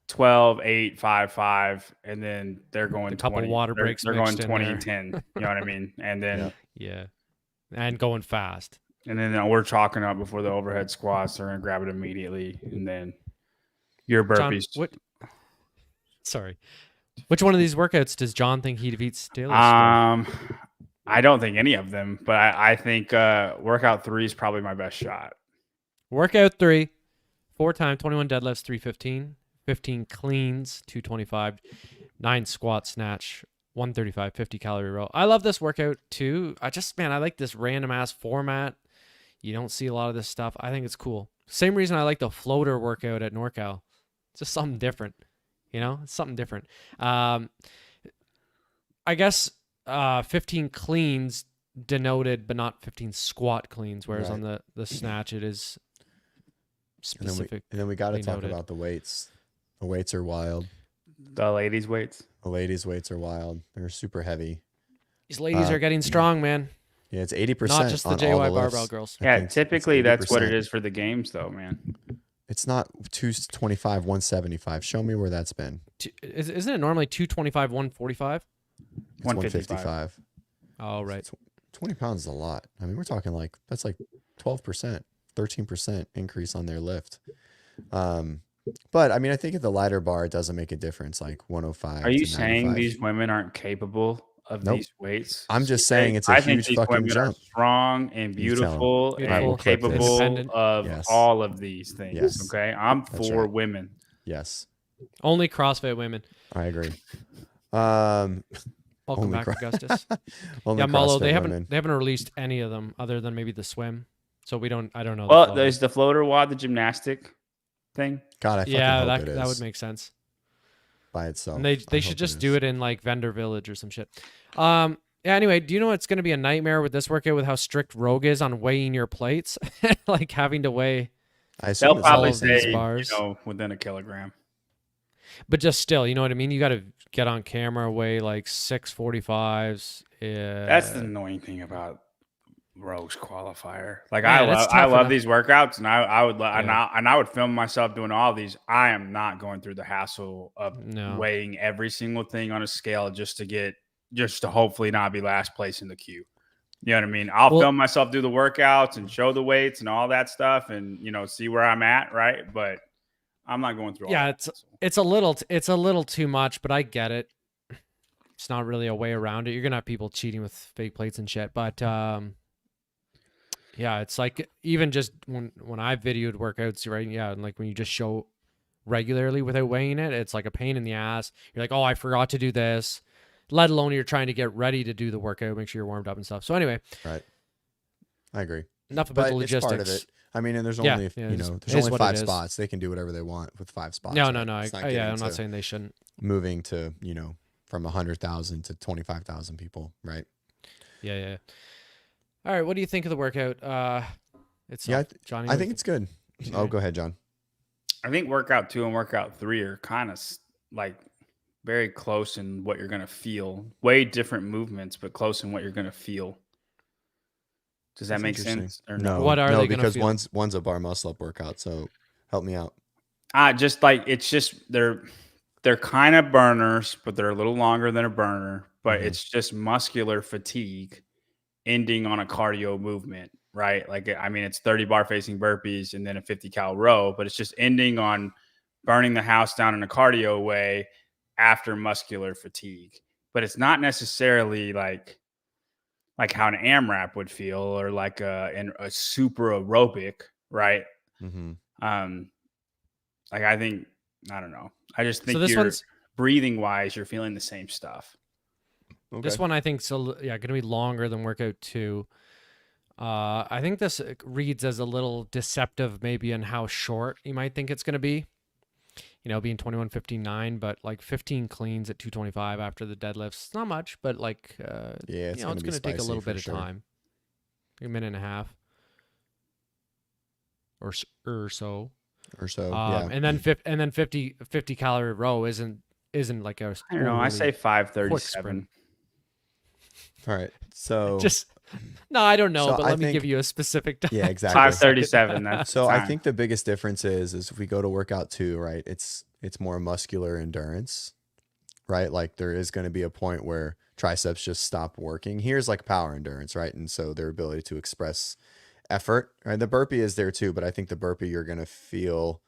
12, 8, 5, 5, and then they're going A couple 20. water They're- breaks They're going mixed in 20 there. and 10. You know what I mean? And then Yeah, and going fast. and then we're chalking up before the overhead squats. They're gonna grab it immediately, and then your John, burpees. what? Sorry, which one of these workouts does John think he defeats Taylor? I don't think any of them, but I think workout 3 is probably my best shot. Workout 3, 4 time 21 deadlifts, 315, 15 cleans, 225, 9 squat snatch, 135, 50 calorie row. I love this workout too. I like this random ass format. You don't see a lot of this stuff. I think it's cool. Same reason I like the floater workout at NorCal. It's just something different. It's something different. I guess 15 cleans denoted, but not 15 squat cleans. Whereas on the snatch, it is specific. And then we got to talk about the weights. The weights are wild. The ladies' weights. The ladies' weights are wild. They're super heavy. These ladies are getting strong, man. Yeah, it's 80%. Not just the on JY all the barbell lifts. girls. Yeah, typically that's what it is for the games, though, man. It's not 225, 175. Show me where that's been. Isn't it normally 225, 145? It's 155. Oh, right. 20 pounds is a lot. I mean, we're talking that's like 12%, 13% increase on their lift. But I mean, I think at the lighter bar, it doesn't make a difference. Like 105. Are you saying these women aren't capable of these weights? I'm just saying it's a huge fucking jump. Are strong and beautiful and capable of all of these things. Yes. Okay, I'm for women. Yes. Only CrossFit women. I agree. Welcome back, Augustus. Molo, they haven't released any of them other than maybe the swim. So I don't know. Well, there's the floater WOD, the gymnastic thing. God, I fucking hope it is. That would make sense by itself. And they should just do it in like Vendor Village or some shit. Yeah. Anyway, do you know it's going to be a nightmare with this workout with how strict Rogue is on weighing your plates, like having to weigh? They'll probably say within a kilogram. But just still, you know what I mean? You got to get on camera, weigh like 645s. That's the annoying thing about Rogue's qualifier. Like I love these workouts, and I would film myself doing all these. I am not going through the hassle of weighing every single thing on a scale just to hopefully not be last place in the queue. You know what I mean? I'll film myself do the workouts and show the weights and all that stuff, and see where I'm at, right? But I'm not going through all that. It's a little too much, but I get it. It's not really a way around it. You're gonna have people cheating with fake plates and shit, but yeah, it's like even just when I videoed workouts, right? Yeah, and like when you just show regularly without weighing it, it's like a pain in the ass. You're like, oh, I forgot to do this. Let alone you're trying to get ready to do the workout, make sure you're warmed up and stuff. So anyway, right, I agree. Enough about the logistics. It's part of it. I mean, and there's only there's only 5 spots. They can do whatever they want with 5 spots. No. I'm not saying they shouldn't. Moving to from 100,000 to 25,000 people, right? Yeah. All right, what do you think of the workout? Johnny. I think it's good. Oh, go ahead, John. I think workout 2 and workout 3 are kind of like very close in what you're gonna feel. Way different movements, but close in what you're gonna feel. Does that make sense? Or no? What are they because gonna feel? one's a bar muscle up workout. So help me out. Just like it's just they're kind of burners, but they're a little longer than a burner. But it's just muscular fatigue ending on a cardio movement, right? Like I mean, it's 30 bar facing burpees and then a 50 cal row, but it's just ending on burning the house down in a cardio way after muscular fatigue. But it's not necessarily like how an AMRAP would feel or like a super aerobic, right? Mm-hmm. Like I don't know. I just think you're breathing wise, you're feeling the same stuff. Okay. This one I think is going to be longer than workout 2. I think this reads as a little deceptive maybe in how short you might think it's going to be. Being 21:59, but like 15 cleans at 225 after the deadlifts. It's not much, but like it's going to take a little bit of time. A minute and a half or so. Yeah. And then 50 calorie row isn't like a I don't know, I say 537. All right. So I don't know, so but let me give you a specific time. Yeah, exactly. 537. That's so I think the biggest difference is if we go to workout 2, right? It's more muscular endurance, right? Like there is going to be a point where triceps just stop working. Here's like power endurance, right? And so their ability to express effort, right? The burpee is there too, but I think the burpee you're going to feel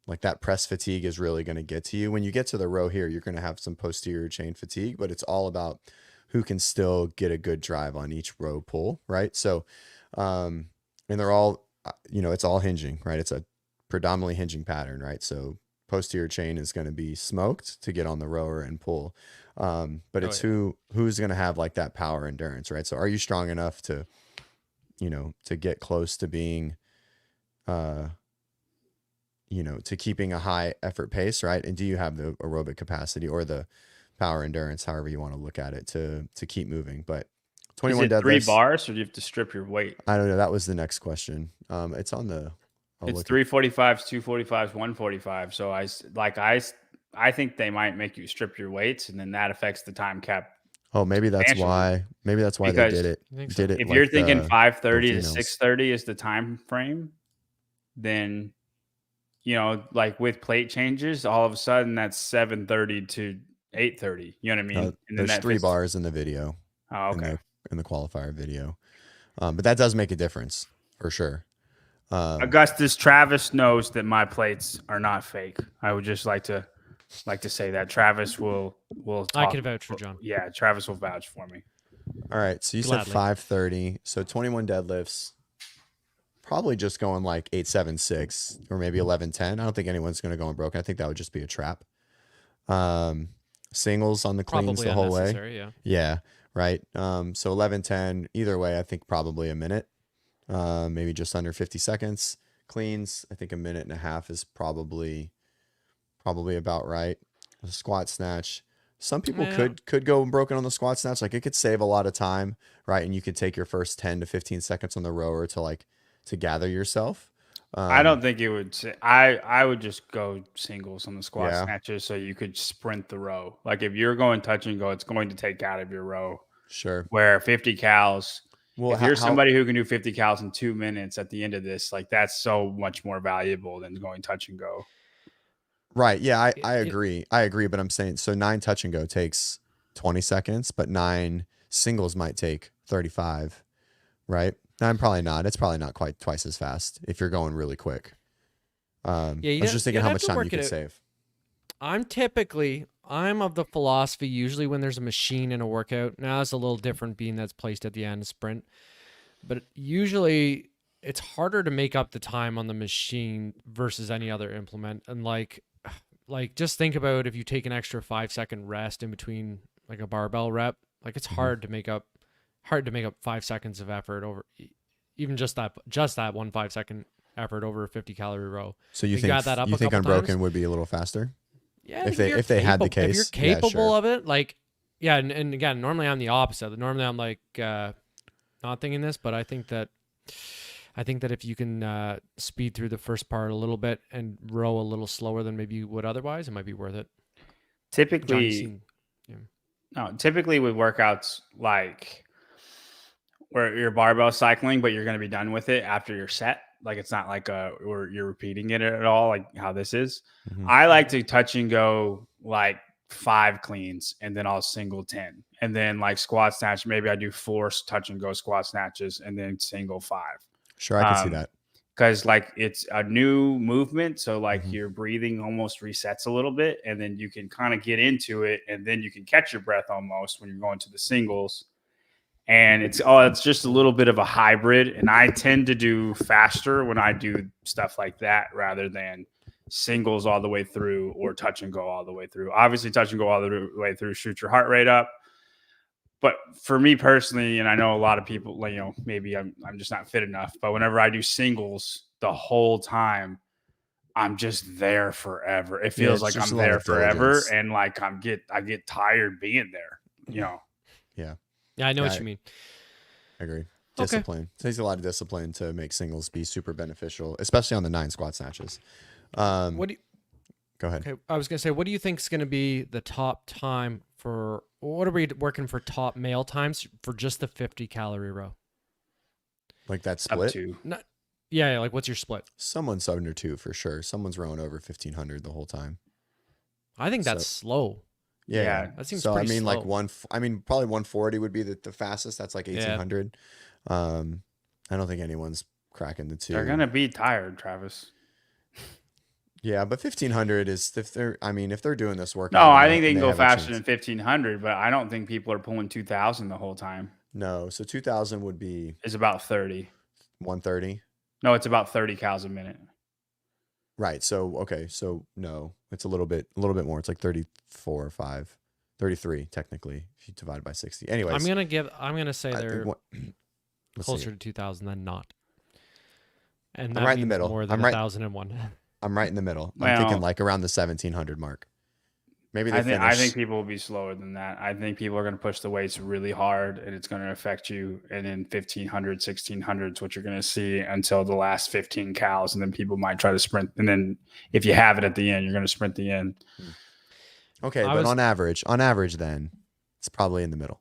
like that press fatigue is really going to get to you. When you get to the row here, you're going to have some posterior chain fatigue, but it's all about who can still get a good drive on each row pull, right? So, and they're all, it's all hinging, right? It's a predominantly hinging pattern, right? So posterior chain is going to be smoked to get on the rower and pull. But it's who's going to have like that power endurance, right? So are you strong enough to, to get close to being, to keeping a high effort pace, right? And do you have the aerobic capacity or the power endurance, however you want to look at it, to keep moving? But 21 Is it deadlifts. 3 bars, or do you have to strip your weight? I don't know. That was the next question. It's on the. It's 345s, 245s, 145. So I think they might make you strip your weights, and then that affects the time cap. Oh, maybe that's why. Maybe that's why they did it. So. Did it if like you're thinking the 5:30 to females. 6:30 is the time frame, then like with plate changes, all of a sudden that's 7:30 to 8:30. You know what I mean? And then There's 3 bars in the video. Oh, okay. In the qualifier video, but that does make a difference for sure. Augustus, Travis knows that my plates are not fake. I would just like to say that Travis will talk. I can vouch for John. Yeah, Travis will vouch for me. All right, so you said 5:30, so 21 deadlifts, probably just going like 876 or maybe 1110. I don't think anyone's going to go unbroken. I think that would just be a trap. Singles on the cleans the whole way. Yeah, right. So 1110 either way. I think probably a minute. Maybe just under 50 seconds. Cleans, I think a minute and a half is probably about right. A squat snatch. Some people could go broken on the squat snatch. Like it could save a lot of time, right? And you could take your first 10 to 15 seconds on the rower to gather yourself. I don't think it would. I would just go singles on the squat snatches so you could sprint the row. Like if you're going touch and go, it's going to take out of your row. Sure. Where 50 cals. Well, if you're somebody who can do 50 cals in 2 minutes at the end of this, like that's so much more valuable than going touch and go. Right. Yeah, I agree. I agree. But I'm saying, so 9 touch and go takes 20 seconds, but 9 singles might take 35, right? I'm probably not. It's probably not quite twice as fast if you're going really quick. I was just thinking how much time you could save. I'm of the philosophy, usually when there's a machine in a workout, now it's a little different being that's placed at the end of sprint, but usually it's harder to make up the time on the machine versus any other implement. And like just think about if you take an extra 5-second rest in between like a barbell rep, like it's hard to make up 5 seconds of effort over even just that 1 5-second effort over a 50 calorie row. So you think unbroken would be a little faster? Yeah, if they had the case, if you're capable of it, like, yeah. And again, normally I'm the opposite. Normally I'm like, not thinking this, but I think that if you can speed through the first part a little bit and row a little slower than maybe you would otherwise, it might be worth it. Typically with workouts like where you're barbell cycling, but you're going to be done with it after your set. Like it's not like where you're repeating it at all, like how this is. Mm-hmm. I like to touch and go like 5 cleans and then I'll single 10. And then like squat snatch, maybe I do 4 touch and go squat snatches and then single 5. Sure, I can see that. Because like it's a new movement. So like your breathing almost resets a little bit and then you can kind of get into it and then you can catch your breath almost when you're going to the singles. And it's just a little bit of a hybrid. And I tend to do faster when I do stuff like that rather than singles all the way through or touch and go all the way through. Obviously, touch and go all the way through, shoot your heart rate up. But for me personally, and I know a lot of people, maybe I'm just not fit enough. But whenever I do singles the whole time, I'm just there forever. It feels like I'm there forever. And like I get tired being there, Yeah. Yeah, I know what you mean. I agree. Discipline. Okay. It takes a lot of discipline to make singles be super beneficial, especially on the 9 squat snatches. Go ahead. Okay, I was going to say, what do you think is going to be the top time for, what are we working for top male times for just the 50 calorie row? Like that split? Up to. Yeah, like what's your split? Someone's under 2 for sure. Someone's rowing over 1500 the whole time. I think that's slow. Yeah, that seems so. Pretty I mean, slow. like probably 140 would be the fastest. That's like 1800. Yeah. I don't think anyone's cracking the 2. They're gonna be tired, Travis. Yeah, but 1500 is if they're doing this work. No, I think they can go faster than 1500, but I don't think people are pulling 2000 the whole time. No, so 2000 would be is about 30. 130. No, it's about 30 cals a minute. Right. So okay. So no, it's a little bit more. It's like 34 or 5, 33 technically if you divide by 60. Anyways, I'm gonna say I they're think let's see. closer to 2,000 than not, and I'm that right in the means middle. more than 1,001. I'm right in the middle. I'm Well, thinking like around the 1700 mark. Maybe they I think finish. people will be slower than that. I think people are going to push the weights really hard, and it's going to affect you. And in 1500, 1600s, what you're going to see until the last 15 cows, and then people might try to sprint. And then if you have it at the end, you're going to sprint the end. Okay, but on average, then it's probably in the middle.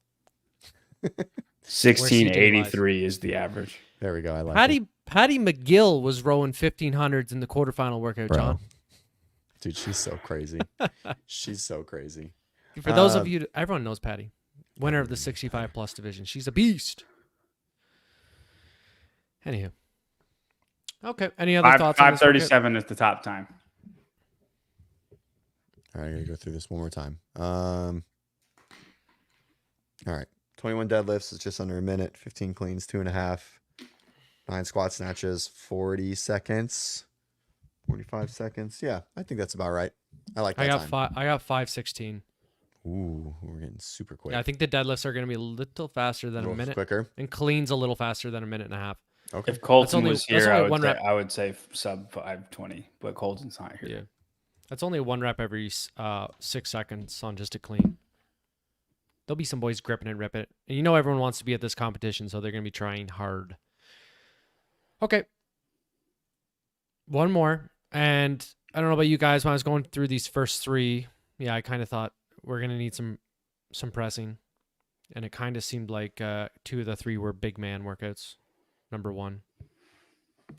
1683 is the average. There we go. I like it. Patty McGill was rowing 1500s in the quarterfinal workout, Bro. John. Dude, she's so crazy. She's so crazy. For those of you, everyone knows Patty, winner of the 65 plus division. She's a beast. Anywho, okay. Any other thoughts? 537 is the top time. All right, I gotta go through this one more time. All right, 21 deadlifts is just under a minute. 15 cleans, 2.5. 9 squat snatches, 40 seconds. 45 seconds. Yeah, I think that's about right. I like that time. I got 5:16. Ooh, we're getting super quick. Yeah, I think the deadlifts are going to be a little faster than a minute. Quicker. And cleans a little faster than a minute and a half. Okay. If Colton was here, I would say sub 520, but Colton's not here. Yeah. That's only 1 rep every 6 seconds on just a clean. There'll be some boys gripping and ripping it. And you know everyone wants to be at this competition, so they're going to be trying hard. Okay. One more. And I don't know about you guys, when I was going through these first 3, yeah, I kind of thought we're going to need some pressing. And it kind of seemed like 2 of the 3 were big man workouts. Number 1.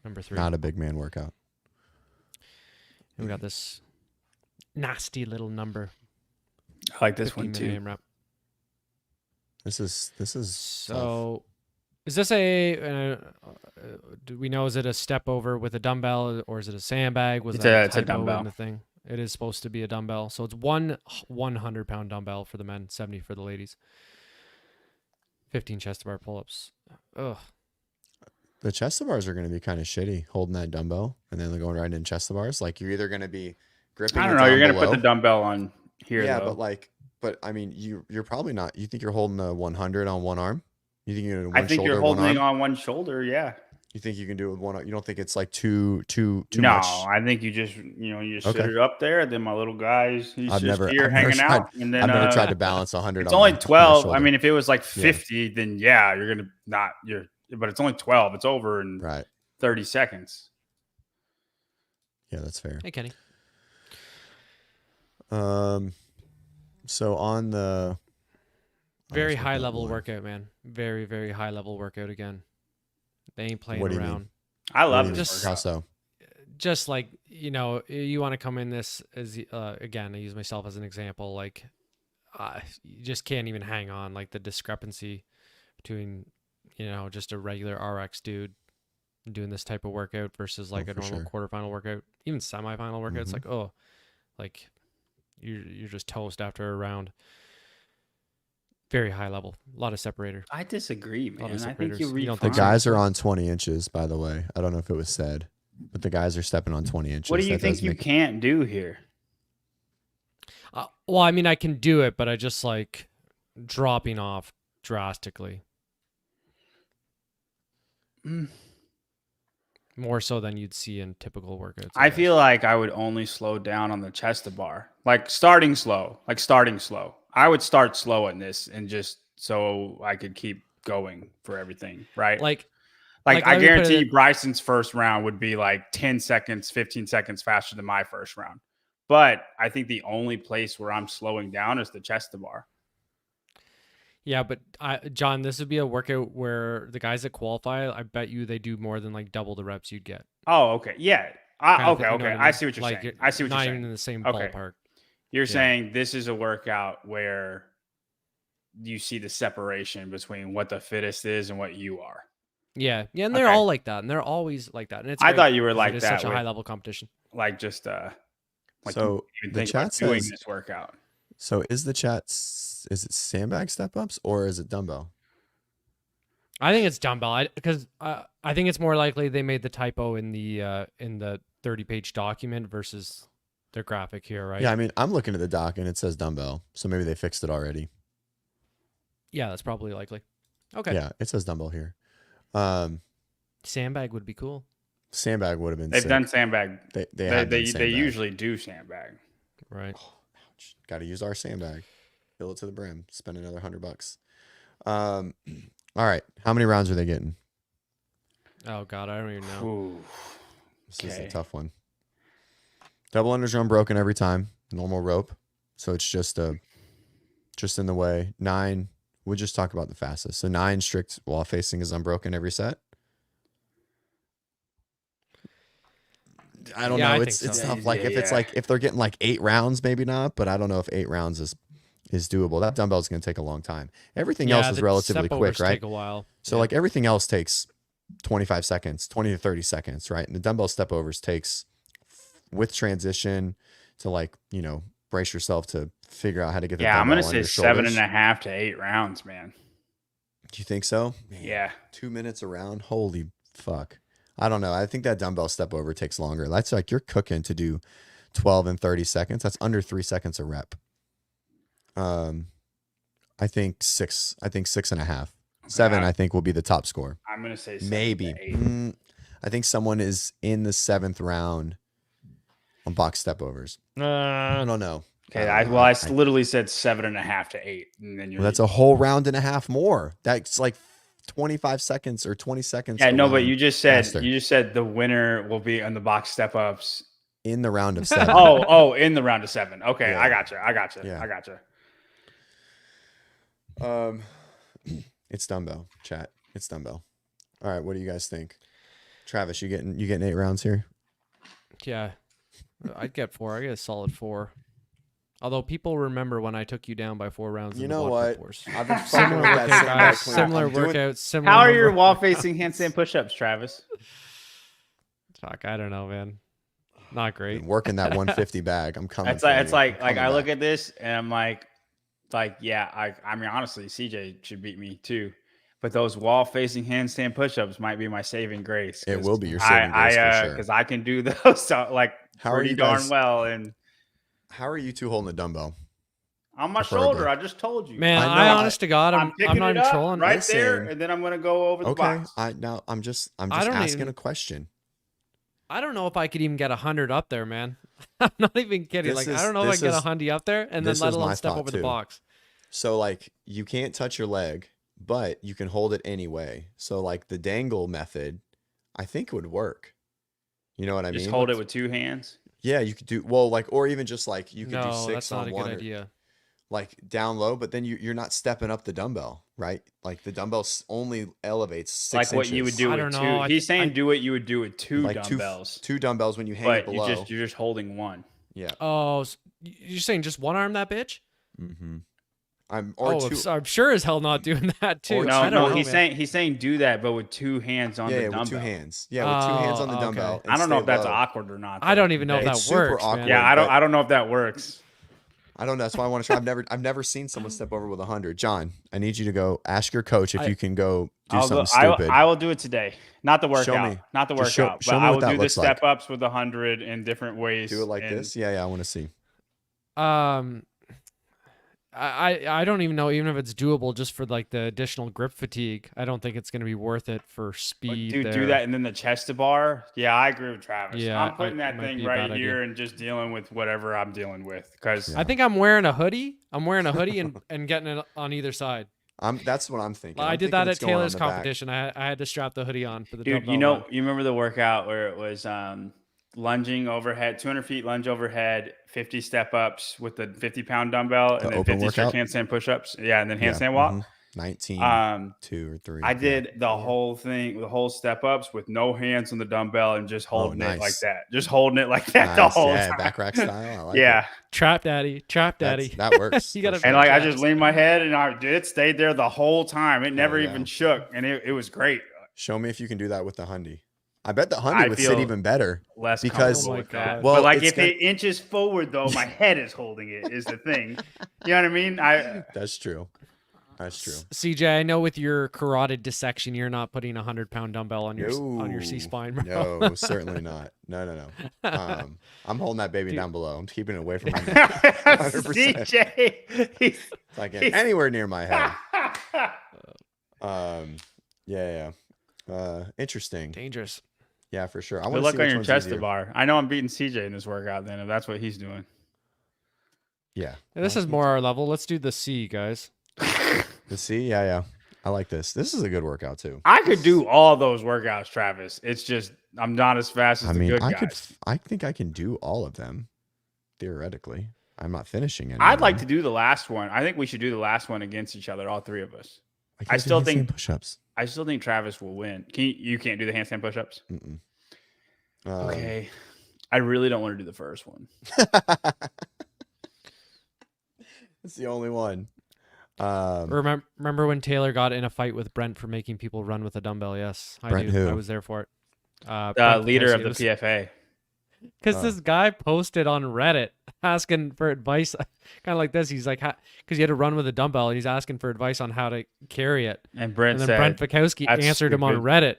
Number 3. Not a big man workout. And we got this nasty little number. I like this one too. AMRAP. This is So, is this a? Do we know? Is it a step over with a dumbbell, or is it a sandbag? It's a dumbbell. In the thing. It is supposed to be a dumbbell. So it's 100-pound dumbbell for the men, 70 for the ladies. 15 chest to bar pull-ups. Ugh. The chest to bars are going to be kind of shitty holding that dumbbell and then going right in chest to bars. Like you're either going to be gripping. I don't know. You're going to put the dumbbell on here. Yeah, though. but I mean, you're probably not. You think you're holding a 100 on one arm? You think you're doing I think you're holding on one shoulder. Yeah. You think you can do it with one arm? You don't think it's like too much? No, I think you just sit it up there. Then my little guys, he's I've just never hanging out. And then I've never tried to balance 100. It's only 12. I mean, if it was like 50, then yeah, you're gonna not. But it's only 12. It's over in 30 seconds. Yeah, that's fair. Hey, Kenny. So on the very high level workout, man. Very, very high level workout again. They ain't playing What do you around. mean? I love this. How so? Just like, you want to come in this as again, I use myself as an example. Like, you just can't even hang on. Like the discrepancy between, just a regular RX dude doing this type of workout versus like a normal quarterfinal workout, even semifinal workout. It's like you're just toast after a round. Very high level, a lot of separator. I disagree, man. I think the guys are on 20 inches. By the way, I don't know if it was said, but the guys are stepping on 20 inches. What do you think you can't do here? Well, I mean, I can do it, but I just like dropping off drastically. More so than you'd see in typical workouts. I feel like I would only slow down on the chest to bar, like starting slow. I would start slow in this and just so I could keep going for everything, right? Like I guarantee Bryson's first round would be like 10 seconds, 15 seconds faster than my first round. But I think the only place where I'm slowing down is the chest to bar. Yeah, but John, this would be a workout where the guys that qualify, I bet you they do more than like double the reps you'd get. Oh, okay. Yeah. Okay. I see what you're saying. I see what you're saying. Not even in the same ballpark. You're saying this is a workout where you see the separation between what the fittest is and what you are. Yeah. Yeah, and they're all like that. And they're always like that. And it's I thought you were like it's that. Such a high level competition. Like just like so the chat says doing this workout. So is it sandbag step ups or is it dumbbell? I think it's dumbbell because I think it's more likely they made the typo in the 30-page document versus their graphic here, right? Yeah, I mean, I'm looking at the doc and it says dumbbell, so maybe they fixed it already. Yeah, that's probably likely. Okay. Yeah, it says dumbbell here. Sandbag would be cool. Sandbag would have been. They've sick. done sandbag. They usually do sandbag. Right. Got to use our sandbag. Fill it to the brim. Spend another $100. All right. How many rounds are they getting? Oh God, I don't even know. Ooh. This is a tough one. Double unders are unbroken every time. Normal rope. So it's just in the way. 9. We'll just talk about the fastest. So 9 strict wall facing is unbroken every set. I don't know. It's tough. Like if they're getting like 8 rounds, maybe not. But I don't know if 8 rounds is doable. That dumbbell is going to take a long time. Everything else is relatively quick, right? Take a while. So like everything else takes 25 seconds, 20 to 30 seconds, right? And the dumbbell step overs takes with transition to like, brace yourself to figure out how to get the dumbbell I'm going on to your say shoulders. 7.5 to 8 rounds, man. Do you think so? Man, Yeah. 2 minutes around. Holy fuck. I don't know. I think that dumbbell step over takes longer. That's like you're cooking to do 12 and 30 seconds. That's under 3 seconds a rep. I think 6. I think 6.5. 7. I think will be the top score. I'm going to say 7 maybe. to 8. I think someone is in the 7th round on box step overs. I don't know. Okay. I literally said 7.5 to 8, and then that's a whole round and a half more. That's like 25 seconds or 20 seconds. Yeah, no, but you just said the winner will be on the box step ups in the round of 7. In the round of 7. Okay, yeah. I gotcha. Yeah. I gotcha. It's dumbbell, chat. It's dumbbell. All right, what do you guys think? Travis, you getting 8 rounds here? Yeah, I'd get 4. I get a solid 4. Although people remember when I took you down by 4 rounds. You know what? I've been similar workout, guys. Similar workouts. Similar. How are your wall facing handstand push-ups, Travis? Fuck, I don't know, man. Not great. Working that 150 bag. I'm coming. It's like I look at this and I'm like, yeah. I mean, honestly, CJ should beat me too. But those wall facing handstand push-ups might be my saving grace. It will be your saving grace for sure. Because I can do those pretty darn well. And how are you two holding the dumbbell? On my shoulder, I just told you. Man, I honest to God, I'm not even trolling. Right there, and then I'm going to go over the box. I'm just asking a question. I don't know if I could even get 100 up there, man. I'm not even kidding. I don't know if I can get 100 up there and then let alone step over the box. So you can't touch your leg, but you can hold it anyway. So the dangle method, I think would work. You know what I mean? Just hold it with 2 hands. Yeah, you could do or even just you could do 6 that's not on a one. good idea. Down low, but then you're not stepping up the dumbbell, right? The dumbbell only elevates 6 inches. What you would do with 2. He's saying do what you would do with 2 dumbbells. 2 dumbbells when you hang it below. You're just holding 1. Yeah. Oh, you're saying just one arm that bitch? Mm-hmm. I'm sure as hell not doing that too. No, he's saying do that, but with 2 hands on the dumbbell. With 2 hands. Yeah, with 2 hands on the dumbbell. Okay. I don't know if that's awkward or not. I don't even know if that works. Awkward, yeah, I don't know if that works. I don't know. That's why I want to try. I've never seen someone step over with 100. John, I need you to go ask your coach if you can go do something stupid. I will do it today. Not the workout. Not the workout. But I will do the step ups with 100 in different ways. Do it like this? Yeah, I want to see. I don't even know, even if it's doable just for the additional grip fatigue. I don't think it's going to be worth it for speed. Dude, do that and then the chest to bar. Yeah, I agree with Travis. Yeah, I'm putting that thing right here and just dealing with whatever I'm dealing with. Because I think I'm wearing a hoodie. and getting it on either side. That's what I'm thinking. I did that at Taylor's competition. I had to strap the hoodie on for the dumbbell. You remember the workout where it was lunging overhead, 200 feet lunge overhead, 50 step ups with the 50-pound dumbbell, and then 50 strict handstand push-ups. Yeah, and then handstand walk. Mm-hmm. 19, 2 or 3. I did the whole thing, the whole step ups with no hands on the dumbbell and just holding it like that. Just holding it like that the whole time. Back rack style. I like it. Trap daddy. That works. You gotta and I just leaned my head and it stayed there the whole time. It never even shook, and it was great. Show me if you can do that with the hundy. I bet the hundy would sit even better. Less because with that. Well, but if it inches forward though, my head is holding it. Is the thing. You know what I mean? That's true. That's true. CJ, I know with your carotid dissection, you're not putting a 100-pound dumbbell on your C spine, bro. No, certainly not. No. I'm holding that baby Dude. I'm keeping it away from my neck. 100%. CJ, It's like anywhere near my head. Yeah. Interesting. Dangerous. Yeah, for sure. I Good want to luck see on which your one's chest easier. to bar. I know I'm beating CJ in this workout then, if that's what he's doing. Yeah. This is more our level. Let's do the C, guys. The C, yeah. I like this. This is a good workout too. I could do all those workouts, Travis. It's just I'm not as fast as the good guys. I think I can do all of them theoretically. I'm not finishing any. I'd like to do the last one. I think we should do the last one against each other, all three of us. I still think push-ups. I still think Travis will win. You can't do the handstand push-ups? Okay. I really don't want to do the first one. It's the only one. Remember when Taylor got in a fight with Brent for making people run with a dumbbell? Yes, I Brent do. who? I was there for it. Leader of the PFA. Because this guy posted on Reddit asking for advice, kind of like this. He's like, because he had to run with a dumbbell, and he's asking for advice on how to carry it. And Brent then said, Brent Fikowski answered him on Reddit.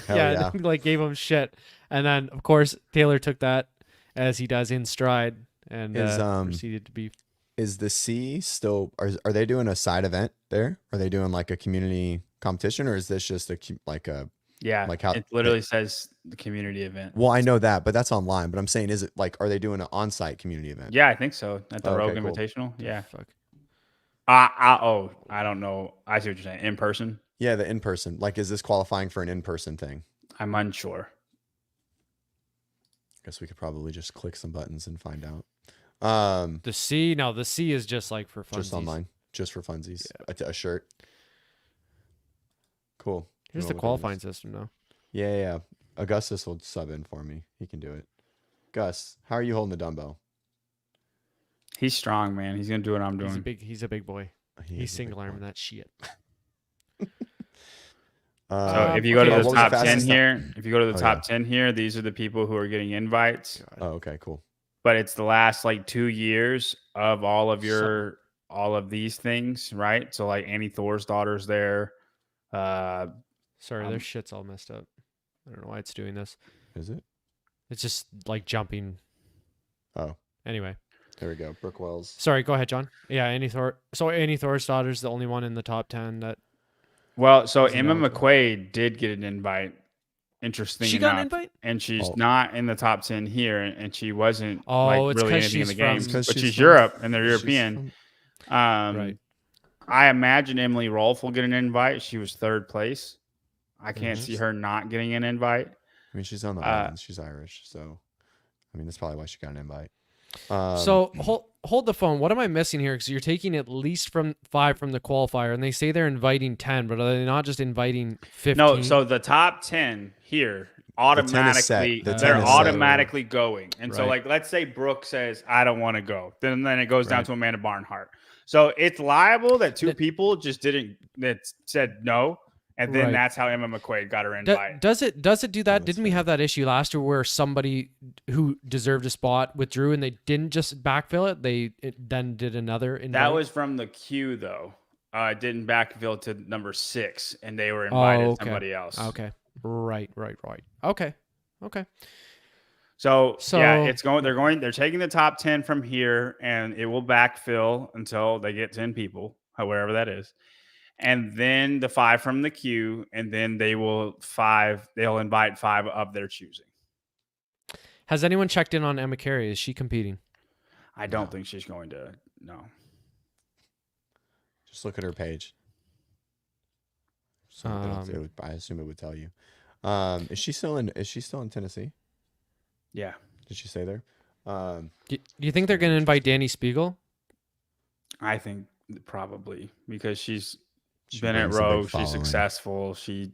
Hell yeah. Like gave him shit. And then, of course, Taylor took that as he does in stride and proceeded to be. Is the C still? Are they doing a side event there? Are they doing like a community competition, or is this just Yeah, like how it literally says the community event. Well, I know that, but that's online. But I'm saying, is it like, are they doing an on-site community event? Yeah, I think so. At the Okay, Rogue cool. Invitational. Yeah. Fuck. I don't know. I see what you're saying. In person? Yeah, the in-person. Like, is this qualifying for an in-person thing? I'm unsure. Guess we could probably just click some buttons and find out. The C is just like for funsies. Just online, just for funsies. Yeah. A shirt. Cool. Here's the qualifying system now. Yeah. Augustus will sub in for me. He can do it. Gus, how are you holding the dumbbell? He's strong, man. He's gonna do what I'm doing. He's a big boy. He's single arming that shit. So if you go to the top 10 here, 10 here, these are the people who are getting invites. Oh, okay, cool. But it's the last like 2 years of all of these things, right? So like Annie Thor's daughter's there. Sorry, their shit's all messed up. I don't know why it's doing this. Is it? It's just like jumping. Oh. Anyway. There we go. Brooke Wells. Sorry, go ahead, John. Yeah, Annie Thor. So Annie Thor's daughter's the only one in the top 10 that. Well, so Emma McQuaid did get an invite. Interesting. She got an invite, and she's not in the top 10 here, and she wasn't it's really anything in the games, but she's Europe and they're European. Right. I imagine Emily Rolfe will get an invite. She was third place. I can't see her not getting an invite. I mean, she's on the islands. She's Irish, so I mean that's probably why she got an invite. So hold the phone. What am I missing here? Because you're taking at least 5 from the qualifier, and they say they're inviting 10, but are they not just inviting 15? No. So the top 10 here automatically they're automatically going, and so like let's say Brooke says I don't want to go, then it goes down to Amanda Barnhart. So it's liable that two people just that said no. And then that's how Emma McQuaid got her invite. Does it do that? Didn't we have that issue last year where somebody who deserved a spot withdrew and they didn't just backfill it? They then did another invite? That was from the queue, though. It didn't backfill to number 6, and they were invited somebody else. Okay. Right. Okay. So yeah, they're taking the top 10 from here, and it will backfill until they get 10 people, wherever that is. And then the 5 from the queue, and then they'll invite 5 of their choosing. Has anyone checked in on Emma Carey? Is she competing? I don't think she's going to. No. Just look at her page. So I assume it would tell you. Is she still in Tennessee? Yeah. Did she stay there? Do you think they're going to invite Danny Spiegel? I think probably, because she's been at Rogue. She's successful. She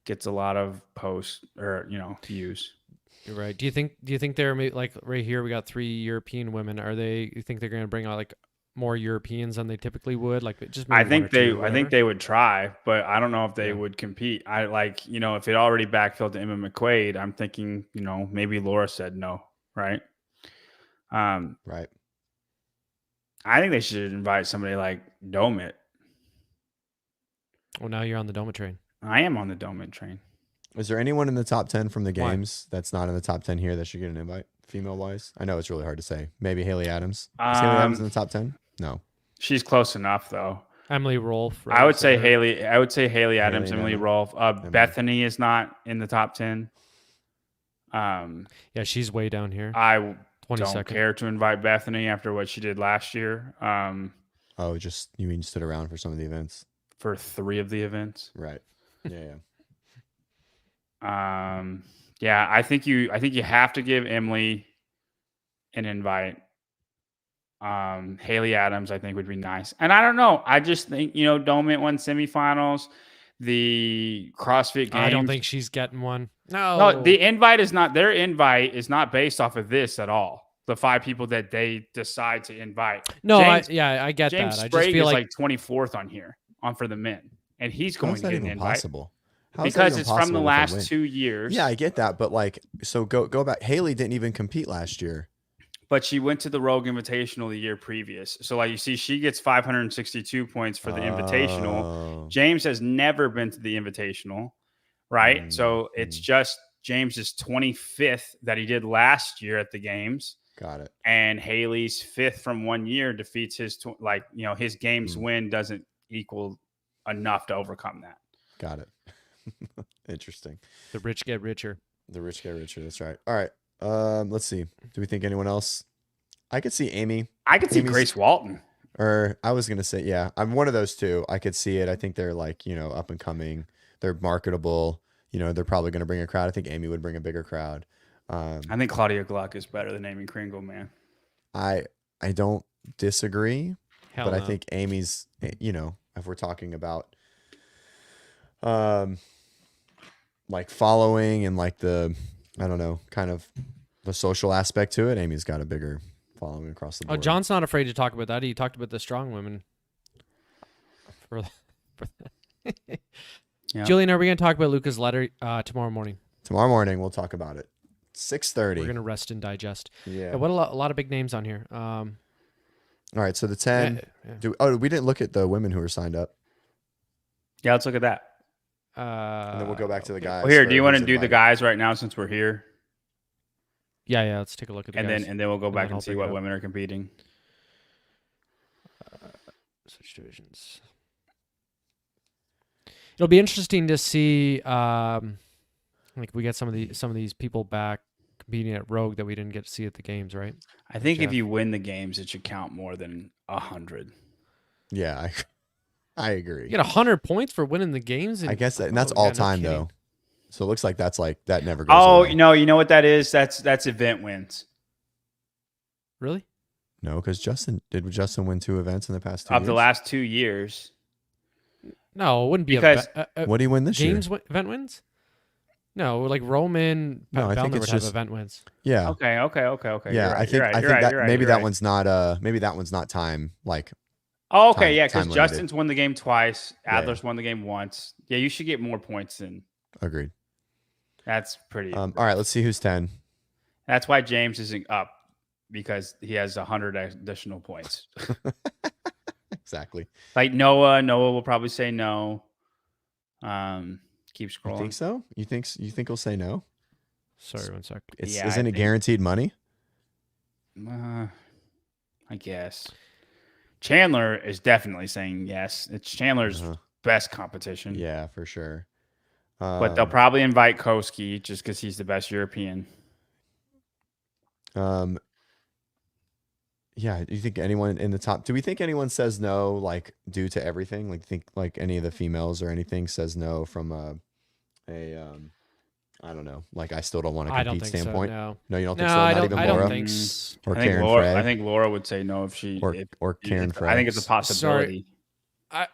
gets a lot of posts or views. You're right. Do you think they're like right here? We got 3 European women. You think they're going to bring out like more Europeans than they typally would? Like just I think they would try, but I don't know if they would compete. If it already backfilled to Emma McQuaid, I'm thinking maybe Laura said no, right? Right. I think they should invite somebody like Domit. Well, now you're on the Doma train. I am on the Domin train. Is there anyone in the top 10 from the Why? games that's not in the top 10 here that should get an invite, female wise? I know it's really hard to say. Maybe Haley Adams. Is Haley Adams in the top 10? No. She's close enough though. Emily Rolfe. Right? I would say Or- Haley. I would say Haley Adams, and Emily Emma. Rolfe. Bethany is not in the top 10. Yeah, she's way down here. I 22nd. don't care to invite Bethany after what she did last year. Oh, just you mean stood around for some of the events? For 3 of the events. Right. Yeah. Yeah, I think you have to give Emily an invite. Haley Adams, I think, would be nice. And I don't know. I just think, Domint won semifinals. The CrossFit Games. I don't think she's getting one. No, the invite is not, their invite is not based off of this at all. The 5 people that they decide to invite. No, I get James that. I Sprague just feel is like 24th on here for the men. And he's going How's to that get an even invite. possible? How's that Because even it's from possible the with a last win? 2 years. Yeah, I get that, but so go back. Haley didn't even compete last year. But she went to the Rogue Invitational the year previous. So you see, she gets 562 points for the Invitational. Oh. James has never been to the Invitational, right? So it's just James's 25th that he did last year at the games. Got it. And Haley's 5th from 1 year defeats his, his games win doesn't equal enough to overcome that. Got it. Interesting. the rich get richer. The rich get richer. That's right. All right. Let's see. Do we think anyone else? I could see Amy. I could see Amy's- Grace Walton. Or I was gonna say, yeah, I'm one of those two. I could see it. I think they're up and coming. They're marketable. They're probably gonna bring a crowd. I think Amy would bring a bigger crowd. I think Claudia Gluck is better than Amy Kringle, man. I don't disagree, Hell but I no. think Amy's. If we're talking about, following and the, I don't know, kind of the social aspect to it. Amy's got a bigger following across the Oh, board. John's not afraid to talk about that. He talked about the strong women. Yeah. Julian, are we going to talk about Luca's letter tomorrow morning? Tomorrow morning we'll talk about it. 6:30. We're going to rest and digest. Yeah. Yeah, what a lot of big names on here. All right. So the 10. yeah. We didn't look at the women who were signed up, Yeah, let's look at that. and then we'll go back to the guys. Well, here, do for you want to who's do the invited. guys right now since we're here? Yeah, let's take a look at the And guys. then we'll go back then and I'll see bring it what up. women are competing. Switch divisions. It'll be interesting to see we get some of these people back competing at Rogue that we didn't get to see at the games, right? I think if Jeff. you win the games, it should count more than 100. Yeah, I agree. You get 100 points for winning the games. I guess and that's Oh, yeah, all no time kidding. though. So it looks like that's that never goes Oh, away. you know what that is? That's event wins. Really? No, because Justin win 2 events in the past 2 Of years? the last 2 years. No, it wouldn't be Because- What do you win this games year? event wins. No, like Roman, No, I think Bellner it's would have just- event wins. Yeah. Okay. Yeah, You're right, I think you're right, I you're think right, that you're right, maybe you're that right. one's not time Oh, okay, time- yeah, because time limited. Justin's won the game twice. Yeah, Adler's won the game once. Yeah, you should get more points than agreed. that's pretty. All right, let's see who's 10. That's why James isn't up because he has 100 additional points. Exactly. Like Noah will probably say no. Keep You scrolling. think so? You think he'll say no? Sorry, 1 sec. Yeah, I Isn't it think- guaranteed money? I guess Chandler is definitely saying yes. It's Chandler's Uh-huh. best competition. Yeah, for sure. But they'll probably invite Koski just because he's the best European. Yeah, do you think anyone in the top? Do we think anyone says no, due to everything? Think any of the females or anything says no from I don't know. I still don't want to I don't compete think standpoint. so. No. No, you don't think No, so. I Not don't. even I Laura don't think. or I think Karen Laura. Frey? I think Laura would say no if she or Karen Frey. I think it's a possibility. Sorry,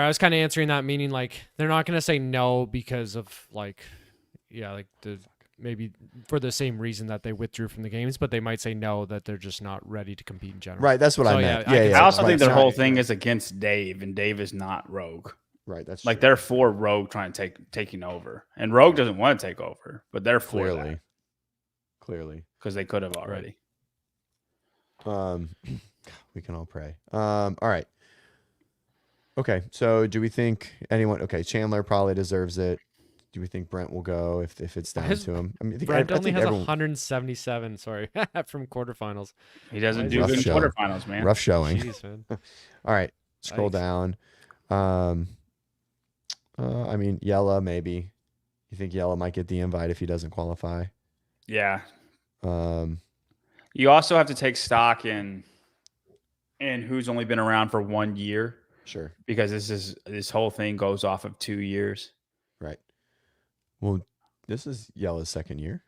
I was kind of answering that meaning they're not going to say no because of the maybe for the same reason that they withdrew from the games, but they might say no that they're just not ready to compete in general. Right, that's what I So, meant. yeah, I Yeah, can yeah. I also right, think their sorry. whole thing is against Dave, and Dave is not Rogue. Right, that's Like true. they're for Rogue trying to taking over, and Rogue doesn't want to take over, but they're for clearly. because they could have already. We can all pray. All right. Okay, so do we think anyone? Okay, Chandler probably deserves it. Do we think Brent will go if it's down His to him? I mean, Brent I only think has everyone 177. Sorry, from quarterfinals. He Why doesn't is do he rough good in so show. low? quarterfinals, man. Rough showing. Jeez, man. All right, scroll Yikes. down. I mean, Yella maybe. You think Yella might get the invite if he doesn't qualify? Yeah. Um, You also have to take stock in who's only been around for 1 year, sure, because this whole thing goes off of 2 years. right. Well, this is Yella's second year,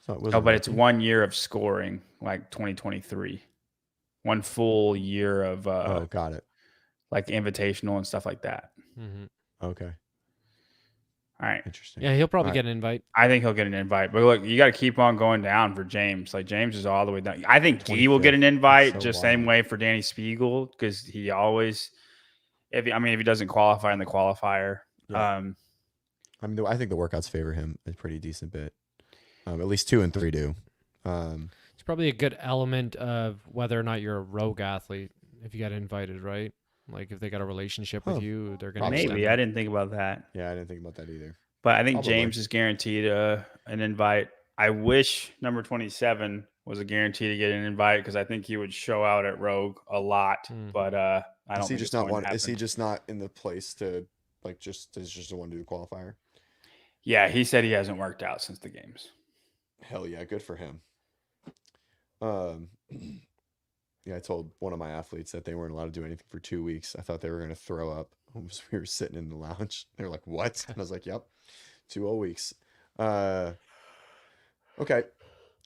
so it Oh, wasn't. but it's 1 year of scoring, like 2023. 1 full year of Oh, got it. like invitational and stuff like that. Mhm. Okay, All right. interesting. Yeah, he'll probably All right. get an invite. I think he'll get an invite. But look, you got to keep on going down for James. Like, James is all the way down. I think Guy will get an 25th. invite, That's so just same wild. way for Danny Spiegel, because he always, if he doesn't qualify in the qualifier, Yeah. I mean, I think the workouts favor him a pretty decent bit. At least 2 and 3 do. It's probably a good element of whether or not you're a rogue athlete if you get invited, right? Like if they got a relationship with Oh, you, they're going to probably. maybe. I didn't think about that. Yeah, I didn't think about that either. But I think Probably. James is guaranteed an invite. I wish number 27 was a guarantee to get an invite, because I think he would show out at Rogue a lot. But I don't Is he think just it's not going to one? Is he happen. just not in the place to just the one to do the qualifier? Yeah, he said he hasn't worked out since the games. Hell yeah, good for him. Yeah, I told one of my athletes that they weren't allowed to do anything for 2 weeks. I thought they were going to throw up. We were sitting in the lounge. They were like, "What?" And I was like, "Yep, 2 whole weeks." Okay,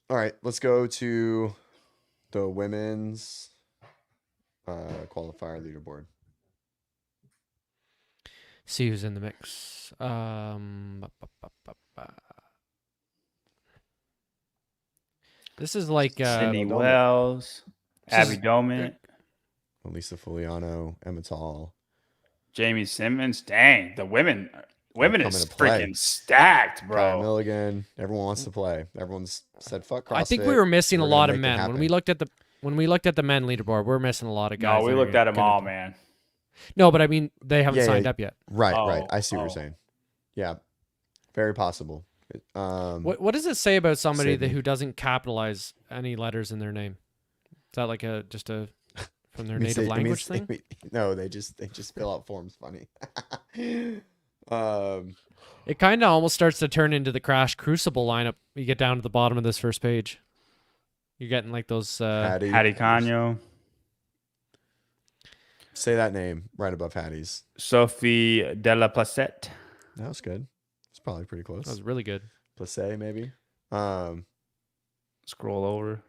all right. Let's go to the women's qualifier leaderboard. see who's in the mix. This is like Sydney Domet. Wells, this Abby is- Doment, Elisa Foliano, Emma Tall. Jamie Simmons. Dang, the women coming is to play. freaking stacked, Kyle bro. Milligan. Everyone wants to play. Everyone's said, "Fuck CrossFit." I think we were missing a We're gonna lot of make it men happen. when we looked at the men leaderboard. We're missing a lot of guys. No, we that are looked at them gonna- all, man. No, but I mean they haven't Yeah, signed yeah. up yet. Right. Oh, I see what you're oh. saying. Yeah, very possible. What does it say about somebody Sydney. who doesn't capitalize any letters in their name? Is that like just a from their It means native they- it language means- thing? No, they just fill out forms funny. It kind of almost starts to turn into the Crash Crucible lineup. You get down to the bottom of this first page. You're getting like those. Hattie. Hattie Canyo, Say that name right above Hattie's. Sophie Della Placette. That was good. It's probably pretty close. That was really good. Placé maybe. Scroll over.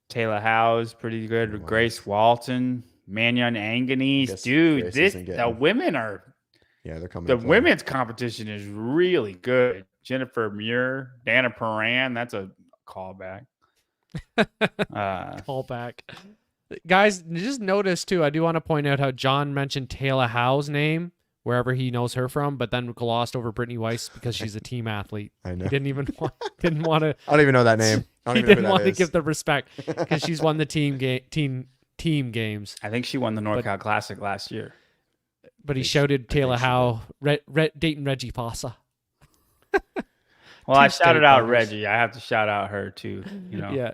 Taylor Howes, pretty good. Wow. Grace Walton, Manyon Anganese. Guess Dude, Grace the isn't getting- women are Yeah, they're coming. the to play. women's competition is really good. Jennifer Muir, Dana Paran. That's a callback. Call back. Guys, just notice too, I do want to point out how John mentioned Taylor Howe's name wherever he knows her from, but then glossed over Brittany Weiss because she's a team athlete. I know. He didn't even want to. I don't even know that name. I don't He even know didn't who want that to is. give the respect because she's won the team games. I think she won the NorCal Classic last year. But he think she- shouted I think Taylor she Howe, dating Reggie Fossa. Well, I Two state shouted out runners. Reggie. I have to shout out her too. You know. Yeah.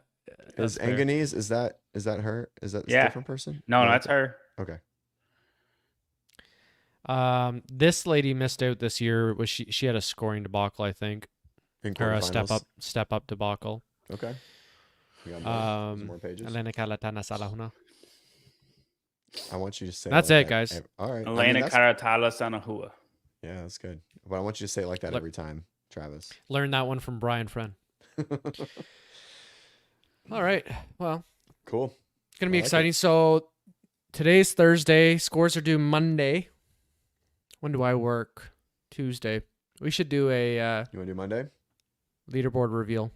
Is that's fair. Anganese? Is that her? Is that Yeah. a different person? No, that's her. Okay. This lady missed out this year. Was she had a scoring debacle, I think, In or a quarterfinals? step up debacle. Okay. We got more, some more pages. Elena Calatana Salahuna. I want you to say. That's like it, that guys. All right. Elena that's, Karatala Sanahua. yeah, that's good. But I want you to say it like that Look- every time, Travis. Learned that one from Brian Friend. All right. Well, Cool. it's gonna be I like it. exciting. So today's Thursday. Scores are due Monday. When do I work? Tuesday. We should do a You want to do Monday? leaderboard reveal.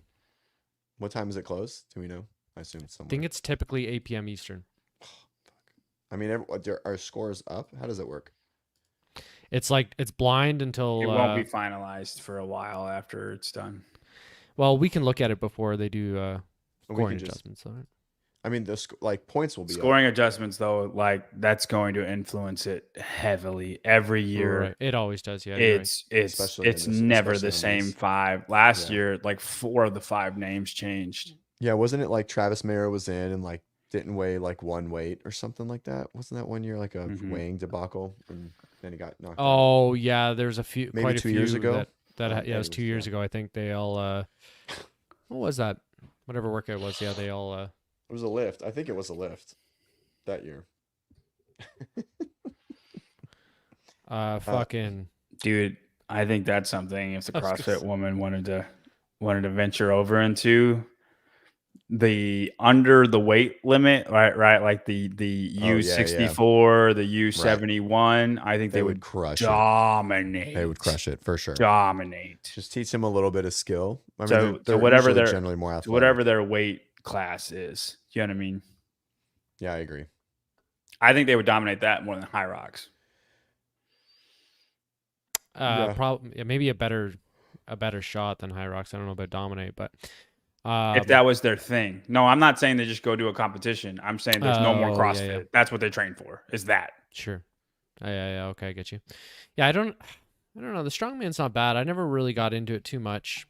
What time is it close? Do we know? I assume it's I somewhere. think it's typically 8 p.m. Eastern. I mean, are scores up? How does it work? It's like it's blind until. It won't be finalized for a while after it's done. Well, we can look at it before they do We scoring can just. adjustments. All right. I mean, like points will be up. Scoring adjustments, though, like that's going to influence it heavily every year. Right. It always does. Yeah, you're right. It's never the same 5. Last year, like 4 of the 5 names changed. Yeah, wasn't it like Travis Mayer was in and like didn't weigh like one weight or something like that? Wasn't that one year like a weighing debacle and then he got knocked out? Oh yeah, there's a few, Maybe quite a 2 few years ago. that yeah, it was 2 years ago. I think they all. What was that? Whatever workout it was. Yeah, they all. It was a lift. I think it was a lift that year. Fucking Dude, I think that's something if the CrossFit woman wanted to venture over into the under the weight limit, right? Like the U64, the U71. I think they would crush dominate. They would crush it for sure. Dominate. Just teach them a little bit of skill. I So, mean, so whatever usually their generally more athletic. whatever their weight class is, you know what I mean? Yeah, I agree. I think they would dominate that more than High Rocks. Probably maybe a better shot than High Rocks. I don't know about dominate, but if that was their thing. No, I'm not saying they just go do a competition. I'm saying there's no more CrossFit. Yeah. That's what they train for. Is that. Sure. Yeah. Okay, I get you. Yeah, I don't know. The strongman's not bad. I never really got into it too much.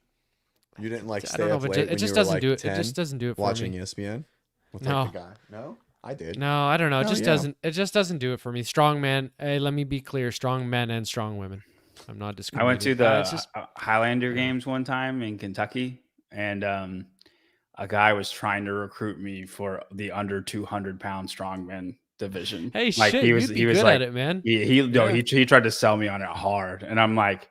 You didn't like I stay don't know up if late it just doesn't do it. 10, It just doesn't do it for watching me. ESPN with No. like the guy. No, I did. No, I don't know. It No, just yeah. doesn't. It just doesn't do it for me. Strongman. Hey, let me be clear. Strong men and strong women. I'm not I discriminating. went to the It's just- Highlander games one time in Kentucky, and a guy was trying to recruit me for the under 200-pound strongman division. Hey, like, shit, he was you'd be good like, at it, man. He tried to sell me on it hard, and I'm like,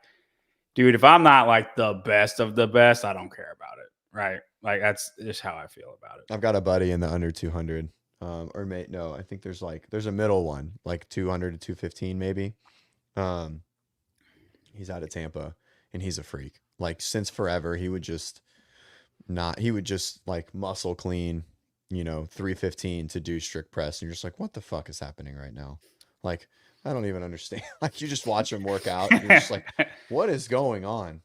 dude, if I'm not like the best of the best, I don't care about it, right? Like that's just how I feel about it. I've got a buddy in the under 200, I think there's a middle one, like 200 to 215 maybe. He's out of Tampa, and he's a freak. Like since forever, he would just like muscle clean, 315 to do strict press, and you're just like, what the fuck is happening right now? Like, I don't even understand. Like, you just watch him work out, and you're just like, what is going on?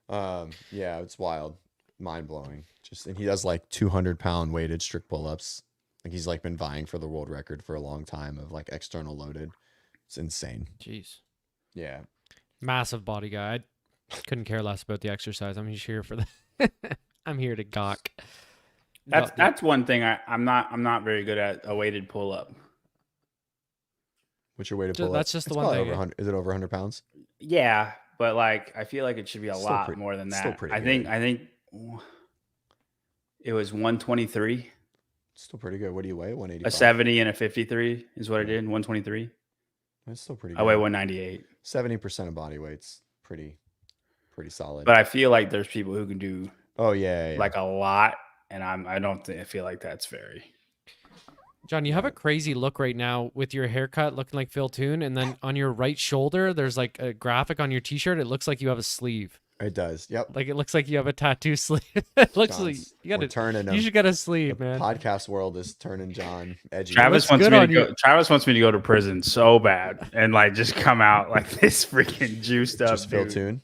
Yeah, it's wild, mind blowing. And he does like 200-pound weighted strict pull-ups. Like he's like been vying for the world record for a long time of like external loaded. It's insane. Jeez. Yeah. Massive body guy. I couldn't care less about the exercise. I'm just here for the. I'm here to gawk. That's one thing I'm not very good at, a weighted pull up. What's your weighted pull up? That's just the one thing. Is it over 100 pounds? Yeah, but like I feel like it should be a Still lot more than that. Still pretty I think it was 123. Still pretty good. What do you weigh? 185. A 70 and a 53 is what I did. 123. That's still pretty good. I weigh 198. 70% of body weight's pretty solid. But I feel like there's people who can do yeah. like a lot, and I feel like that's very. John, you have a crazy look right now with your haircut looking like Phil Toon, and then on your right shoulder, there's like a graphic on your t-shirt. It looks like you have a sleeve. It does. Yep. Like it looks like you have a tattoo sleeve. It looks like you got to turning him. You should get a sleeve, man. Podcast world is turning John edgy. Travis wants me to go to prison so bad and like just come out like this freaking juiced up. Just Phil Toon.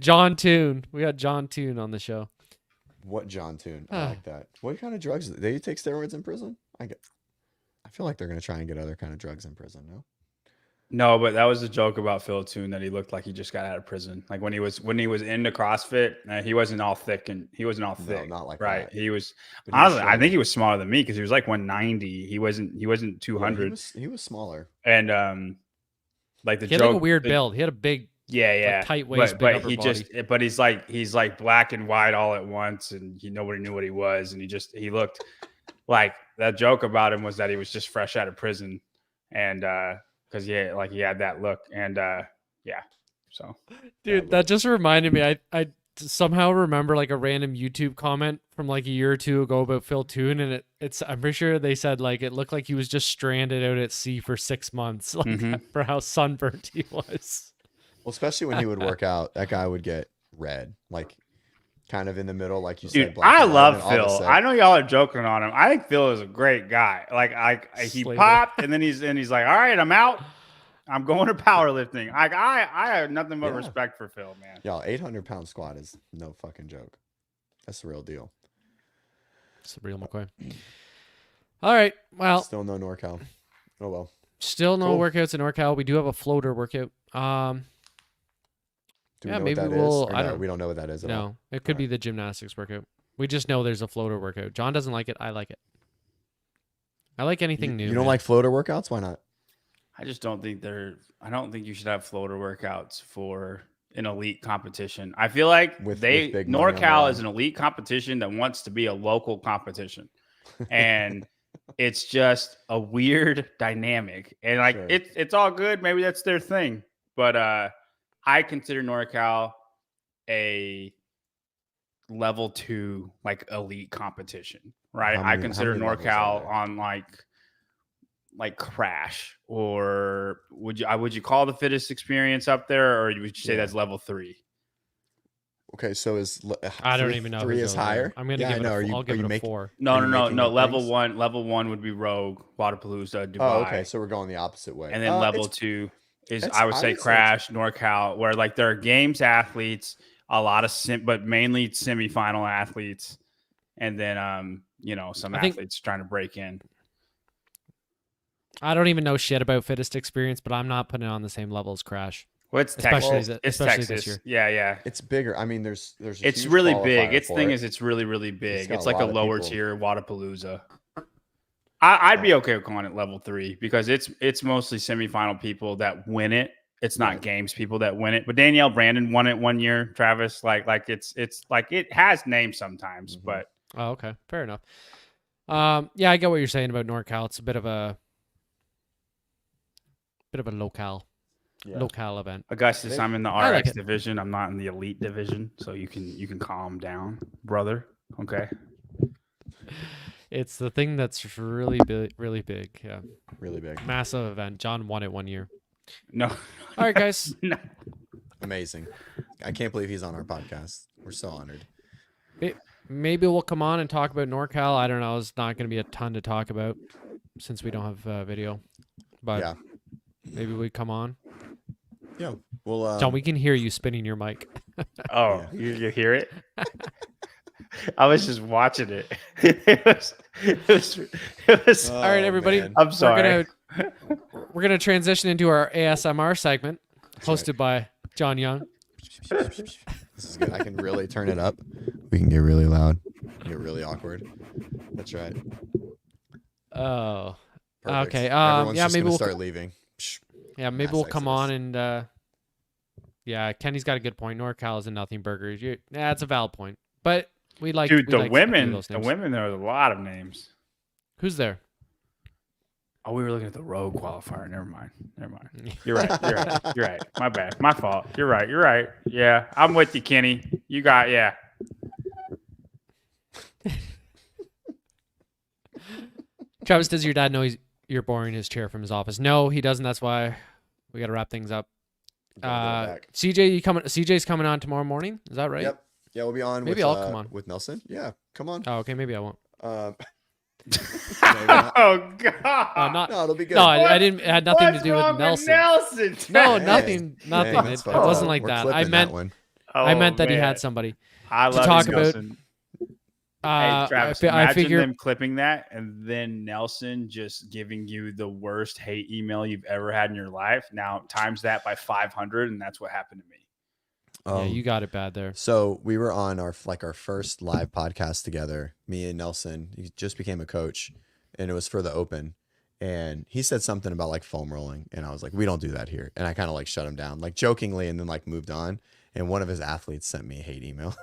John Toon. We got John Toon on the show. What John Toon? I like that. What kind of drugs? They take steroids in prison? I feel like they're gonna try and get other kind of drugs in prison. No, but that was a joke about Phil Toon that he looked like he just got out of prison. Like when he was into CrossFit, he wasn't all thick No, not like right. that. He was honestly, I think he was smaller than me because he was like 190. He wasn't 200. Yeah, he was smaller. And like the he had joke, like a weird build. He had a big, like, tight waist, but big he upper just, body. but he's like black and white all at once, and nobody knew what he was, and he looked like that joke about him was that he was just fresh out of prison, and because he had that look, and so dude, that just reminded me. I somehow remember like a random YouTube comment from like a year or two ago about Phil Toon, and I'm pretty sure they said like it looked like he was just stranded out at sea for 6 months, like for how sunburnt he was. Well, especially when he would work out, that guy would get red, like kind of in the middle, like you said. Dude, I love Phil. I know y'all are joking on him. I think Phil is a great guy. Like he popped, and then he's like, all right, I'm out. I'm going to powerlifting. Like I have nothing but respect for Phil, man. Y'all, 800-pound squat is no fucking joke. That's the real deal. It's the real McCoy. All right. Well, Still no NorCal. Oh well. still no Cool. workouts in NorCal. We do have a floater workout. Do we Yeah, know what maybe that is? we'll. Or I no, don't. we don't know what that is at all. No, it could be the gymnastics workout. We just know there's a floater workout. John doesn't like it. I like it. I like anything new. You don't man. like floater workouts? Why not? I just don't think I don't think you should have floater workouts for an elite competition. I feel like With big money on the NorCal line. is an elite competition that wants to be a local competition, and it's just a weird dynamic. And like Sure. it's all good. Maybe that's their thing, but I consider NorCal a level 2 like elite competition, right? How I many consider levels are NorCal there? on like Crash, or would you call the fittest experience up there, or would you say that's level 3? Okay, so I don't even know. 3 who's is over there. higher. I'm gonna Yeah, give I it. know. I'll give it a making? 4. No, Are you making up Level things? level one would be Rogue, Wadapalooza, Dubai. Oh, okay. So we're going the opposite way. And then level it's- 2 is it's- I would I say would say Crash, NorCal, where like there are games athletes, a lot of but mainly semifinal athletes, and then some I think- athletes trying to break in. I don't even know shit about fittest experience, but I'm not putting it on the same level as Crash. Well, it's Especially Texas. th- It's especially Texas. this Yeah. It's bigger. I mean, there's a It's huge really big. qualifier Its for thing it. is it's really, really big. got It's a like a lot of lower people. tier Wadapalooza. I'd be okay with calling it level 3 because it's mostly semifinal people that win it. It's not Right. games people that win it. But Danielle Brandon won it one year. Travis, like it's like it has names sometimes, Mhm. but Oh, okay, fair enough. Yeah, I get what you're saying about NorCal. It's a bit of a locale event. Augustus, I'm in the I like RX it. division. I'm not in the elite division, so you can calm down, brother. Okay. It's the thing that's really big, really big. Yeah, Really big. massive event. John won it one year. No. All right, guys. No. Amazing. I can't believe he's on our podcast. We're so honored. Maybe we'll come on and talk about NorCal. I don't know. It's not going to be a ton to talk about since we don't have video. But Yeah. maybe we come on. Yeah. Well, John, we can hear you spinning your mic. Oh, Yeah. you hear it? I was just watching it. It was All right, everybody. man. I'm sorry. We're gonna transition into our ASMR segment, That's right. hosted by John Young. This is good. I can really turn it up. We can get really loud. Get really awkward. That's right. Oh, Perfect. okay. Everyone's Yeah, just maybe gonna we'll start leaving. yeah, maybe Mass we'll come exodus. on and yeah, Kenny's got a good point. NorCal is a nothing burger. Yeah, it's a valid point. But we like Dude, we the like a few of women, those the names. women, there are a lot of names. Who's there? Oh, we were looking at the rogue qualifier. Never mind. You're right. You're right. My bad. My fault. You're right. Yeah, I'm with you, Kenny. You got yeah. Travis, does your dad know you're borrowing his chair from his office? No, he doesn't. That's why we got to wrap things up. Gotta go back. CJ's coming on tomorrow morning. Is that right? Yep. Yeah, we'll be on. Maybe with, I'll come on. with Nelson. Yeah, come on. Oh, okay. Maybe I won't. Maybe not. Oh God. Not. No, it'll be good. No, I didn't. It had nothing to What's do with wrong Nelson. Nelson? No, Hey, nothing. hey, Nothing. that's It fine. wasn't like We're that. clipping I meant. that one. I meant that he man. had somebody. I love talk you, about- Nelson. Hey, Travis, I imagine figure. them clipping that and then Nelson just giving you the worst hate email you've ever had in your life. Now times that by 500, and that's what happened to me. Yeah, you got it bad there. So we were on our first live podcast together. Me and Nelson. He just became a coach, and it was for the Open. And he said something about like foam rolling, and I was like, "We don't do that here." And I kind of like shut him down, like jokingly, and then like moved on. And one of his athletes sent me a hate email.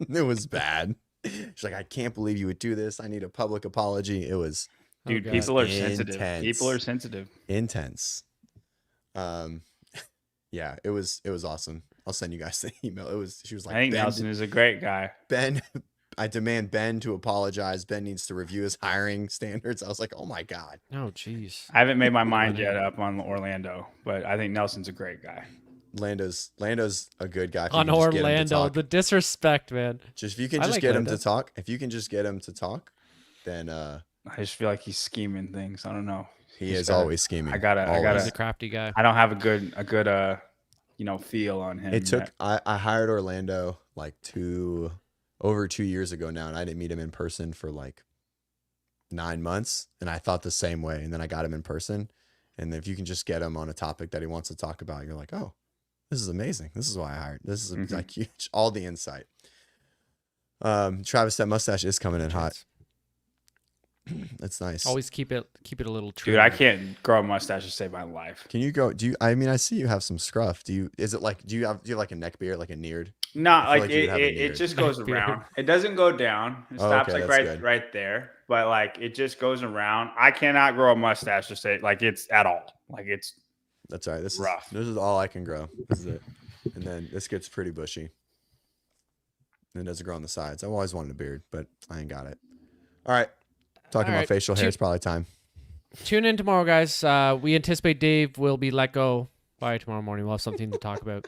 It was bad. She's like, "I can't believe you would do this. I need a public apology." It was Dude, God. people are sensitive. Intense. People are sensitive. intense. Yeah, it was awesome. I'll send you guys the email. She was like, I think "Ben, Nelson is a great guy. Ben, I demand Ben to apologize. Ben needs to review his hiring standards." I was like, "Oh my God." Oh, jeez. I haven't made my mind yet up on Orlando, but I think Nelson's a great guy. Lando's a good guy. If you On can just get him to Orlando, talk. the disrespect, man. Just if you can I just like get him Lando. to talk, then I just feel like he's scheming things. I don't know. he He's is gotta- always scheming. I gotta- Always. He's a crafty guy. I don't have a good feel on him. It took yet. I hired Orlando like over 2 years ago now, and I didn't meet him in person for like 9 months, and I thought the same way. And then I got him in person. And if you can just get him on a topic that he wants to talk about, you're like, oh, this is amazing. This is why I hired. This is like huge. All the insight. Travis, that mustache is coming in hot. That's nice. Always keep it a little trim. Dude, I can't grow a mustache to save my life. Can you go? I see you have some scruff. Do you have like a neck beard, like a neared? Not I feel like like you would have a it beard. just goes around. It doesn't go down. It Oh, stops okay, like that's good. right there. But like it just goes around. I cannot grow a mustache to say like it's at all. Like it's That's all right. This rough. is all I can grow. This is it. And then this gets pretty bushy. And it doesn't grow on the sides. I've always wanted a beard, but I ain't got it. All right. Talking about facial hair, it's probably time. Tune in tomorrow, guys. We anticipate Dave will be let go by tomorrow morning. We'll have something to talk about.